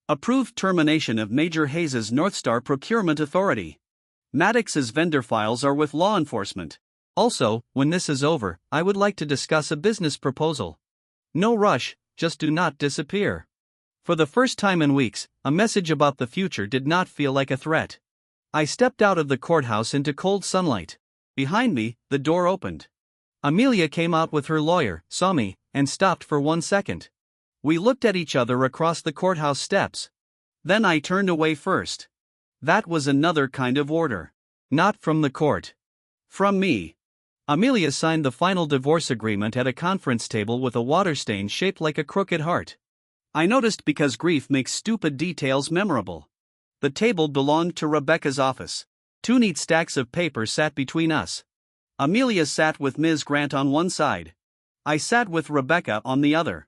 A: Approved termination of Major Hayes's Northstar Procurement Authority. Maddox's vendor files are with law enforcement. Also, when this is over, I would like to discuss a business proposal. No rush, just do not disappear. For the first time in weeks, a message about the future did not feel like a threat. I stepped out of the courthouse into cold sunlight. Behind me, the door opened. Amelia came out with her lawyer, saw me, and stopped for 1 second. We looked at each other across the courthouse steps. Then I turned away first. That was another kind of order. Not from the court. From me. Amelia signed the final divorce agreement at a conference table with a water stain shaped like a crooked heart. I noticed because grief makes stupid details memorable. The table belonged to Rebecca's office. 2 neat stacks of paper sat between us. Amelia sat with Ms. Grant on one side. I sat with Rebecca on the other.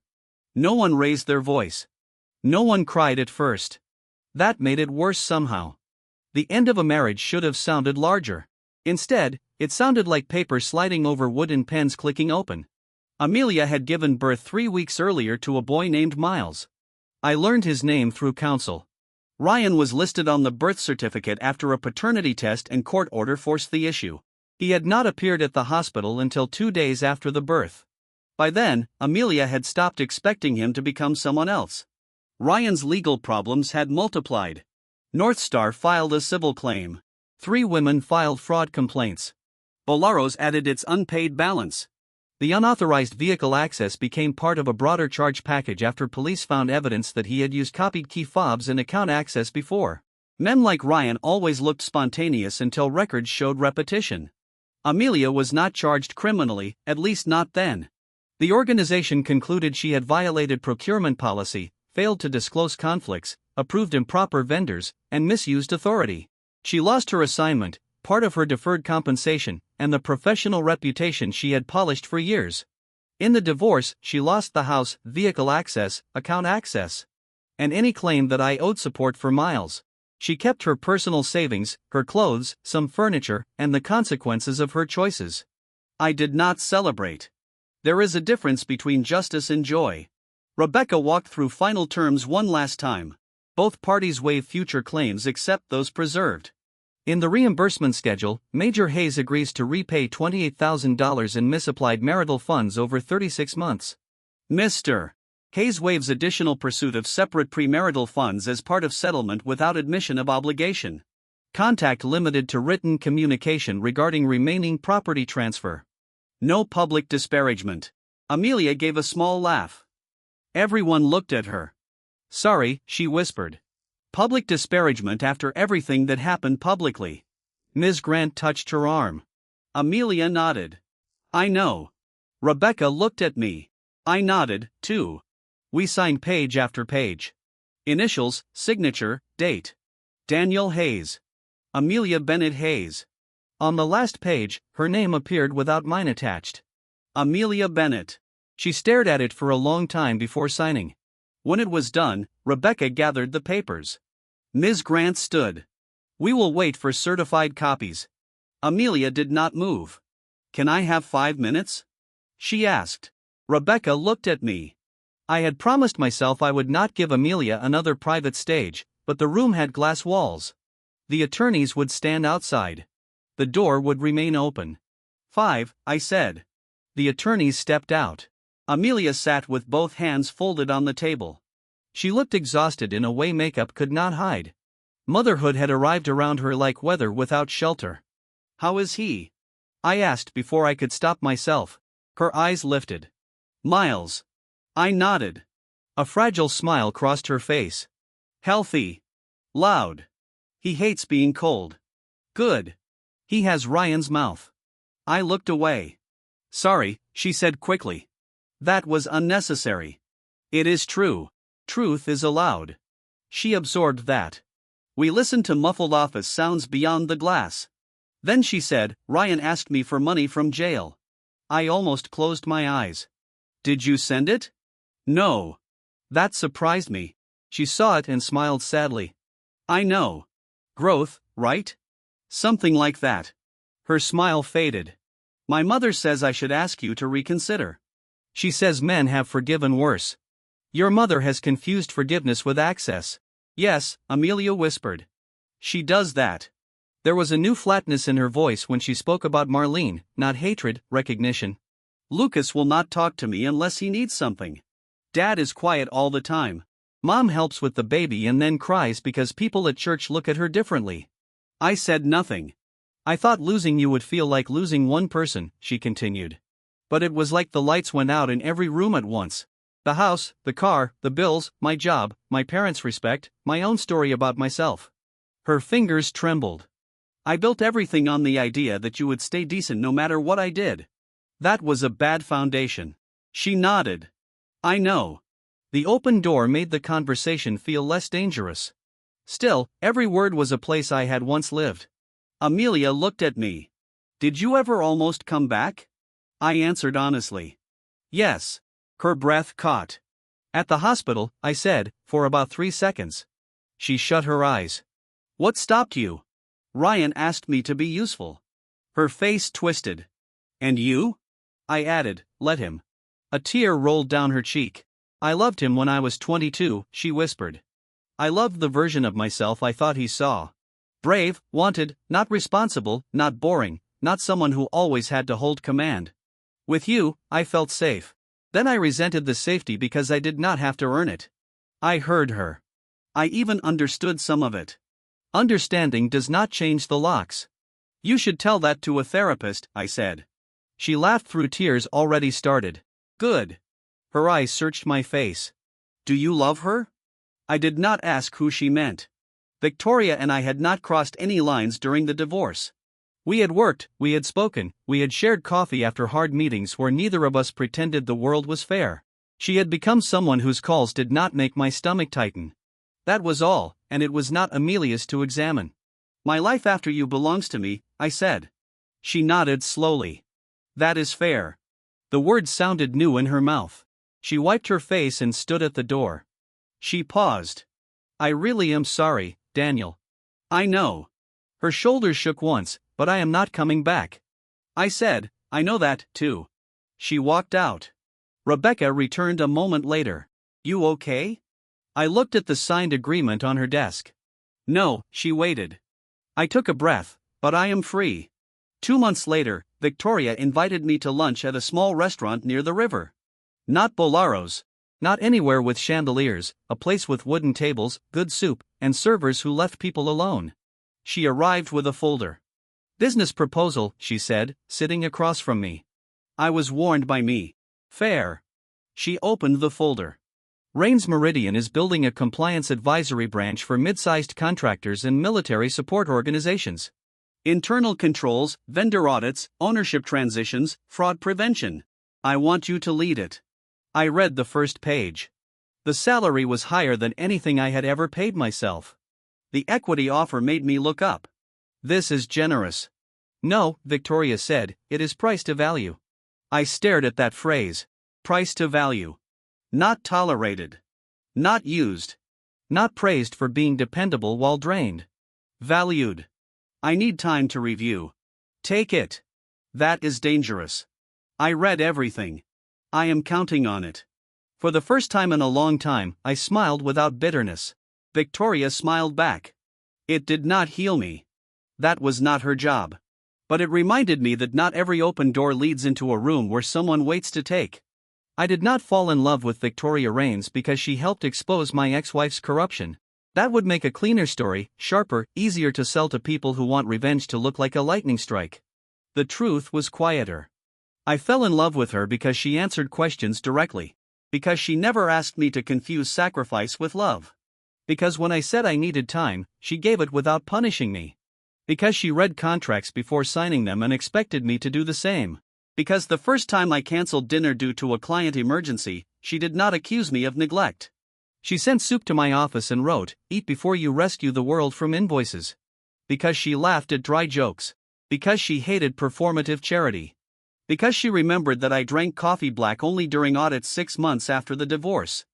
A: No one raised their voice. No one cried at first. That made it worse somehow. The end of a marriage should have sounded larger. Instead, it sounded like paper sliding over wood and pens clicking open. Amelia had given birth 3 weeks earlier to a boy named Miles. I learned his name through counsel. Ryan was listed on the birth certificate after a paternity test and court order forced the issue. He had not appeared at the hospital until 2 days after the birth. By then, Amelia had stopped expecting him to become someone else. Ryan's legal problems had multiplied. North Star filed a civil claim. 3 women filed fraud complaints. Bolaro's added its unpaid balance. The unauthorized vehicle access became part of a broader charge package after police found evidence that he had used copied key fobs and account access before. Men like Ryan always looked spontaneous until records showed repetition. Amelia was not charged criminally, at least not then. The organization concluded she had violated procurement policy, failed to disclose conflicts, approved improper vendors, and misused authority. She lost her assignment, part of her deferred compensation, and the professional reputation she had polished for years. In the divorce, she lost the house, vehicle access, account access, and any claim that I owed support for Miles. She kept her personal savings, her clothes, some furniture, and the consequences of her choices. I did not celebrate. There is a difference between justice and joy. Rebecca walked through final terms one last time. Both parties waive future claims except those preserved. In the reimbursement schedule, Major Hayes agrees to repay $28,000 in misapplied marital funds over 36 months. Mr. Hayes waives additional pursuit of separate premarital funds as part of settlement without admission of obligation. Contact limited to written communication regarding remaining property transfer. No public disparagement. Amelia gave a small laugh. Everyone looked at her. Sorry, she whispered. Public disparagement after everything that happened publicly. Ms. Grant touched her arm. Amelia nodded. I know. Rebecca looked at me. I nodded, too. We signed page after page. Initials, signature, date. Daniel Hayes. Amelia Bennett Hayes. On the last page, her name appeared without mine attached. Amelia Bennett. She stared at it for a long time before signing. When it was done, Rebecca gathered the papers. Ms. Grant stood. We will wait for certified copies. Amelia did not move. Can I have 5 minutes? She asked. Rebecca looked at me. I had promised myself I would not give Amelia another private stage, but the room had glass walls. The attorneys would stand outside. The door would remain open. 5, I said. The attorneys stepped out. Amelia sat with both hands folded on the table. She looked exhausted in a way makeup could not hide. Motherhood had arrived around her like weather without shelter. How is he? I asked before I could stop myself. Her eyes lifted. Miles. I nodded. A fragile smile crossed her face. Healthy. Loud. He hates being cold. Good. He has Ryan's mouth. I looked away. Sorry, she said quickly. That was unnecessary. It is true. Truth is allowed. She absorbed that. We listened to muffled office sounds beyond the glass. Then she said, Ryan asked me for money from jail. I almost closed my eyes. Did you send it? No. That surprised me. She saw it and smiled sadly. I know. Growth, right? Something like that. Her smile faded. My mother says I should ask you to reconsider. She says men have forgiven worse. Your mother has confused forgiveness with access. Yes, Amelia whispered. She does that. There was a new flatness in her voice when she spoke about Marlene, not hatred, recognition. Lucas will not talk to me unless he needs something. Dad is quiet all the time. Mom helps with the baby and then cries because people at church look at her differently. I said nothing. I thought losing you would feel like losing one person, she continued. But it was like the lights went out in every room at once. The house, the car, the bills, my job, my parents' respect, my own story about myself. Her fingers trembled. I built everything on the idea that you would stay decent no matter what I did. That was a bad foundation. She nodded. I know. The open door made the conversation feel less dangerous. Still, every word was a place I had once lived. Amelia looked at me. Did you ever almost come back? I answered honestly. Yes. Her breath caught. At the hospital, I said, for about 3 seconds. She shut her eyes. What stopped you? Ryan asked me to be useful. Her face twisted. And you? I added, let him. A tear rolled down her cheek. I loved him when I was 22, she whispered. I loved the version of myself I thought he saw. Brave, wanted, not responsible, not boring, not someone who always had to hold command. With you, I felt safe. Then I resented the safety because I did not have to earn it. I heard her. I even understood some of it. Understanding does not change the locks. You should tell that to a therapist, I said. She laughed through tears already started. Good. Her eyes searched my face. Do you love her? I did not ask who she meant. Victoria and I had not crossed any lines during the divorce. We had worked, we had spoken, we had shared coffee after hard meetings where neither of us pretended the world was fair. She had become someone whose calls did not make my stomach tighten. That was all, and it was not Amelia's to examine. My life after you belongs to me, I said. She nodded slowly. That is fair. The words sounded new in her mouth. She wiped her face and stood at the door. She paused. I really am sorry, Daniel. I know. Her shoulders shook once, but I am not coming back. I said, I know that, too. She walked out. Rebecca returned a moment later. You okay? I looked at the signed agreement on her desk. No, she waited. I took a breath, but I am free. 2 months later, Victoria invited me to lunch at a small restaurant near the river. Not Bolaro's. Not anywhere with chandeliers, a place with wooden tables, good soup, and servers who left people alone. She arrived with a folder. Business proposal, she said, sitting across from me. I was warned by me. Fair. She opened the folder. Rains Meridian is building a compliance advisory branch for mid-sized contractors and military support organizations. Internal controls, vendor audits, ownership transitions, fraud prevention. I want you to lead it. I read the first page. The salary was higher than anything I had ever paid myself. The equity offer made me look up. This is generous. No, Victoria said, it is price to value. I stared at that phrase. Price to value. Not tolerated. Not used. Not praised for being dependable while drained. Valued. I need time to review. Take it. That is dangerous. I read everything. I am counting on it. For the first time in a long time, I smiled without bitterness. Victoria smiled back. It did not heal me. That was not her job. But it reminded me that not every open door leads into a room where someone waits to take. I did not fall in love with Victoria Rains because she helped expose my ex-wife's corruption. That would make a cleaner story, sharper, easier to sell to people who want revenge to look like a lightning strike. The truth was quieter. I fell in love with her because she answered questions directly. Because she never asked me to confuse sacrifice with love. Because when I said I needed time, she gave it without punishing me. Because she read contracts before signing them and expected me to do the same. Because the first time I canceled dinner due to a client emergency, she did not accuse me of neglect. She sent soup to my office and wrote, "Eat before you rescue the world from invoices." Because she laughed at dry jokes. Because she hated performative charity. Because she remembered that I drank coffee black only during audits 6 months after the divorce.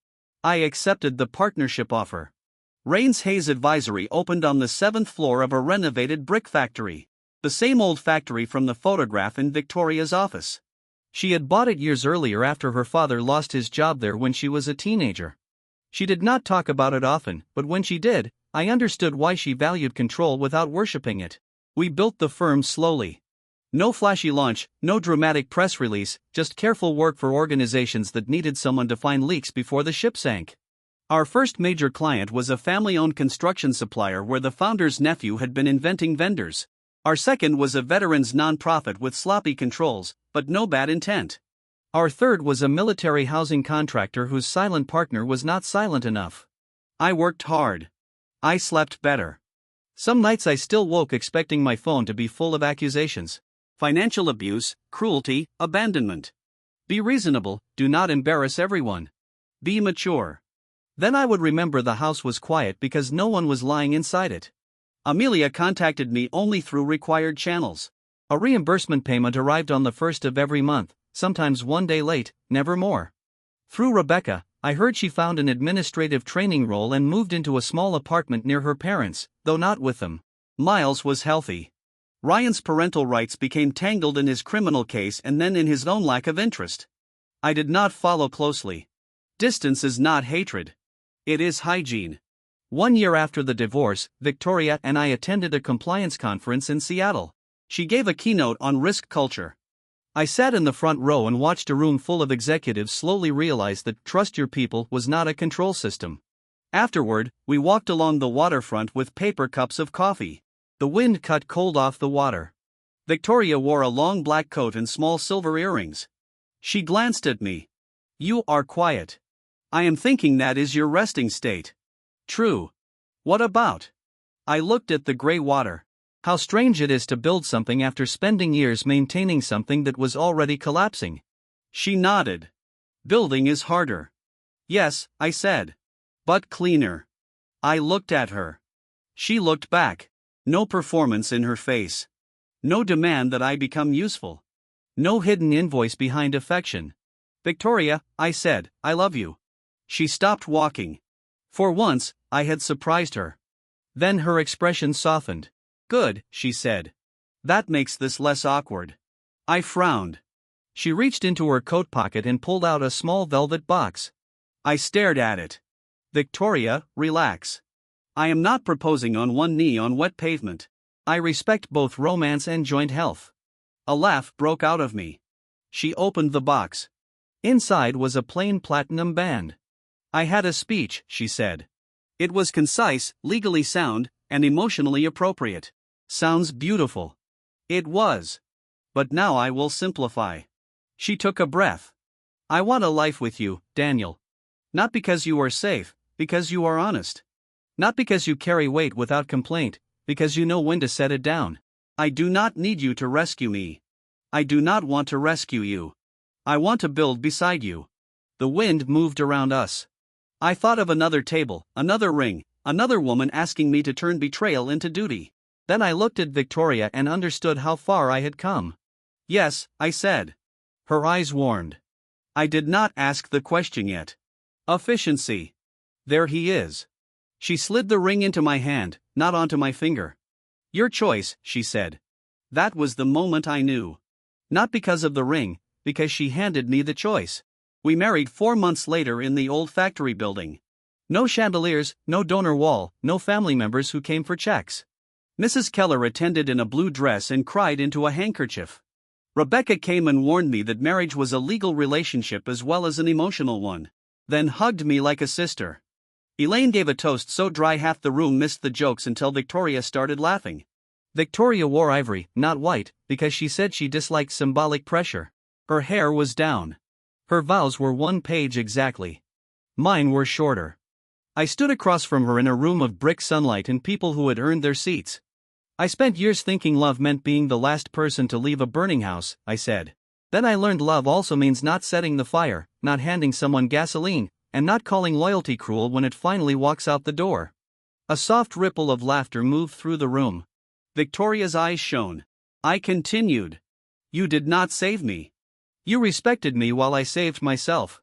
A: I accepted the partnership offer. Rains Hayes Advisory opened on the 7th floor of a renovated brick factory. The same old factory from the photograph in Victoria's office. She had bought it years earlier after her father lost his job there when she was a teenager. She did not talk about it often, but when she did, I understood why she valued control without worshipping it. We built the firm slowly. No flashy launch, no dramatic press release, just careful work for organizations that needed someone to find leaks before the ship sank. Our first major client was a family-owned construction supplier where the founder's nephew had been inventing vendors. Our second was a veterans nonprofit with sloppy controls, but no bad intent. Our third was a military housing contractor whose silent partner was not silent enough. I worked hard. I slept better. Some nights I still woke expecting my phone to be full of accusations. Financial abuse, cruelty, abandonment. Be reasonable, do not embarrass everyone. Be mature. Then I would remember the house was quiet because no one was lying inside it. Amelia contacted me only through required channels. A reimbursement payment arrived on the 1st of every month, sometimes 1 day late, never more. Through Rebecca, I heard she found an administrative training role and moved into a small apartment near her parents, though not with them. Miles was healthy. Ryan's parental rights became tangled in his criminal case and then in his own lack of interest. I did not follow closely. Distance is not hatred. It is hygiene. 1 year after the divorce, Victoria and I attended a compliance conference in Seattle. She gave a keynote on risk culture. I sat in the front row and watched a room full of executives slowly realize that trust your people was not a control system. Afterward, we walked along the waterfront with paper cups of coffee. The wind cut cold off the water. Victoria wore a long black coat and small silver earrings. She glanced at me. "You are quiet. I am thinking that is your resting state." "True. What about?" I looked at the gray water. How strange it is to build something after spending years maintaining something that was already collapsing. She nodded. "Building is harder." "Yes," I said. "But cleaner." I looked at her. She looked back. No performance in her face. No demand that I become useful. No hidden invoice behind affection. "Victoria," I said, "I love you." She stopped walking. For once, I had surprised her. Then her expression softened. "Good," she said. "That makes this less awkward." I frowned. She reached into her coat pocket and pulled out a small velvet box. I stared at it. "Victoria, relax. I am not proposing on one knee on wet pavement. I respect both romance and joint health." A laugh broke out of me. She opened the box. Inside was a plain platinum band. "I had a speech," she said. "It was concise, legally sound, and emotionally appropriate." Sounds beautiful. It was. But now I will simplify. She took a breath. "I want a life with you, Daniel. Not because you are safe, because you are honest. Not because you carry weight without complaint, because you know when to set it down. I do not need you to rescue me. I do not want to rescue you. I want to build beside you." The wind moved around us. I thought of another table, another ring, another woman asking me to turn betrayal into duty. Then I looked at Victoria and understood how far I had come. "Yes," I said. Her eyes warmed. I did not ask the question yet. "Efficiency. There he is." She slid the ring into my hand, not onto my finger. "Your choice," she said. That was the moment I knew. Not because of the ring, because she handed me the choice. We married 4 months later in the old factory building. No chandeliers, no donor wall, no family members who came for checks. Mrs. Keller attended in a blue dress and cried into a handkerchief. Rebecca came and warned me that marriage was a legal relationship as well as an emotional one. Then hugged me like a sister. Elaine gave a toast so dry half the room missed the jokes until Victoria started laughing. Victoria wore ivory, not white, because she said she disliked symbolic pressure. Her hair was down. Her vows were 1 page exactly. Mine were shorter. I stood across from her in a room of brick sunlight and people who had earned their seats. "I spent years thinking love meant being the last person to leave a burning house," I said. "Then I learned love also means not setting the fire, not handing someone gasoline, and not calling loyalty cruel when it finally walks out the door." A soft ripple of laughter moved through the room. Victoria's eyes shone. I continued. "You did not save me. You respected me while I saved myself.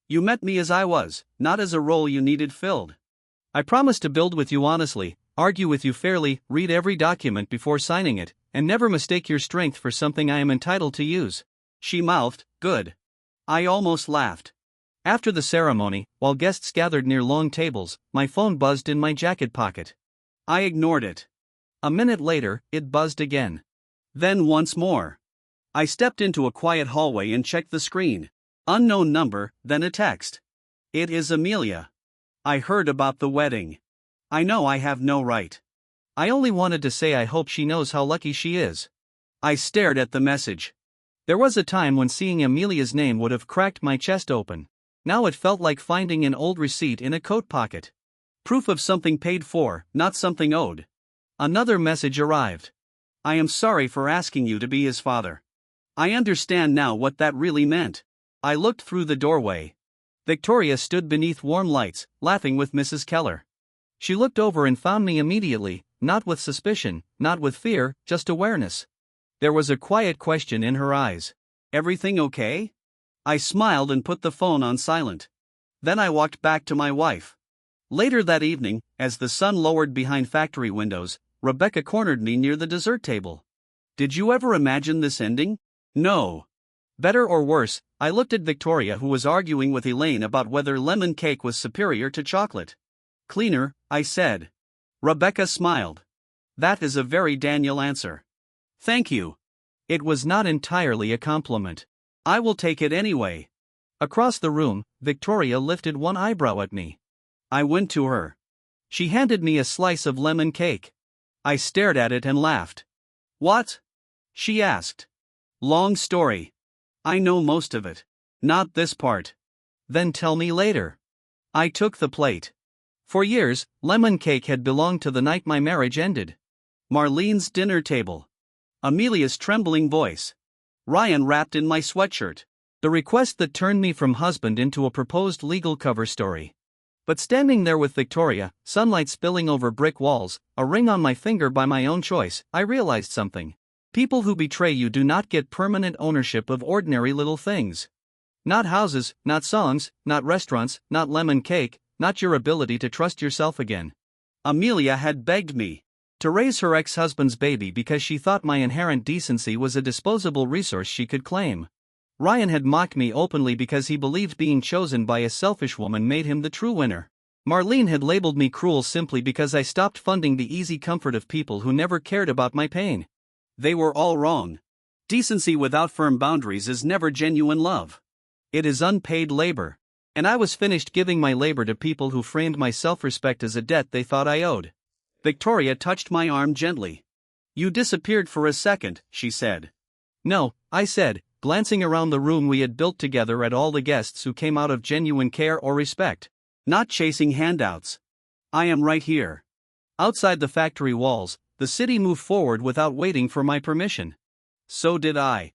A: You met me as I was, not as a role you needed filled. I promised to build with you honestly, argue with you fairly, read every document before signing it, and never mistake your strength for something I am entitled to use." She mouthed, "Good." I almost laughed. After the ceremony, while guests gathered near long tables, my phone buzzed in my jacket pocket. I ignored it. A minute later, it buzzed again. Then once more. I stepped into a quiet hallway and checked the screen. Unknown number, then a text. "It is Amelia. I heard about the wedding. I know I have no right. I only wanted to say I hope she knows how lucky she is." I stared at the message. There was a time when seeing Amelia's name would have cracked my chest open. Now it felt like finding an old receipt in a coat pocket. Proof of something paid for, not something owed. Another message arrived. "I am sorry for asking you to be his father. I understand now what that really meant." I looked through the doorway. Victoria stood beneath warm lights, laughing with Mrs. Keller. She looked over and found me immediately, not with suspicion, not with fear, just awareness. There was a quiet question in her eyes. "Everything okay?" I smiled and put the phone on silent. Then I walked back to my wife. Later that evening, as the sun lowered behind factory windows, Rebecca cornered me near the dessert table. "Did you ever imagine this ending?" "No." "Better or worse?" I looked at Victoria, who was arguing with Elaine about whether lemon cake was superior to chocolate. "Cleaner," I said. Rebecca smiled. "That is a very Daniel answer." "Thank you." It was not entirely a compliment. "I will take it anyway." Across the room, Victoria lifted one eyebrow at me. I went to her. She handed me a slice of lemon cake. I stared at it and laughed. What? She asked. Long story. I know most of it. Not this part. Then tell me later. I took the plate. For years, lemon cake had belonged to the night my marriage ended. Marlene's dinner table. Amelia's trembling voice. Ryan wrapped in my sweatshirt. The request that turned me from husband into a proposed legal cover story. But standing there with Victoria, sunlight spilling over brick walls, a ring on my finger by my own choice, I realized something. People who betray you do not get permanent ownership of ordinary little things. Not houses, not songs, not restaurants, not lemon cake, not your ability to trust yourself again. Amelia had begged me to raise her ex-husband's baby because she thought my inherent decency was a disposable resource she could claim. Ryan had mocked me openly because he believed being chosen by a selfish woman made him the true winner. Marlene had labeled me cruel simply because I stopped funding the easy comfort of people who never cared about my pain. They were all wrong. Decency without firm boundaries is never genuine love. It is unpaid labor. And I was finished giving my labor to people who framed my self-respect as a debt they thought I owed. Victoria touched my arm gently. You disappeared for a second, she said. No, I said, glancing around the room we had built together at all the guests who came out of genuine care or respect. Not chasing handouts. I am right here. Outside the factory walls, the city moved forward without waiting for my permission. So did I.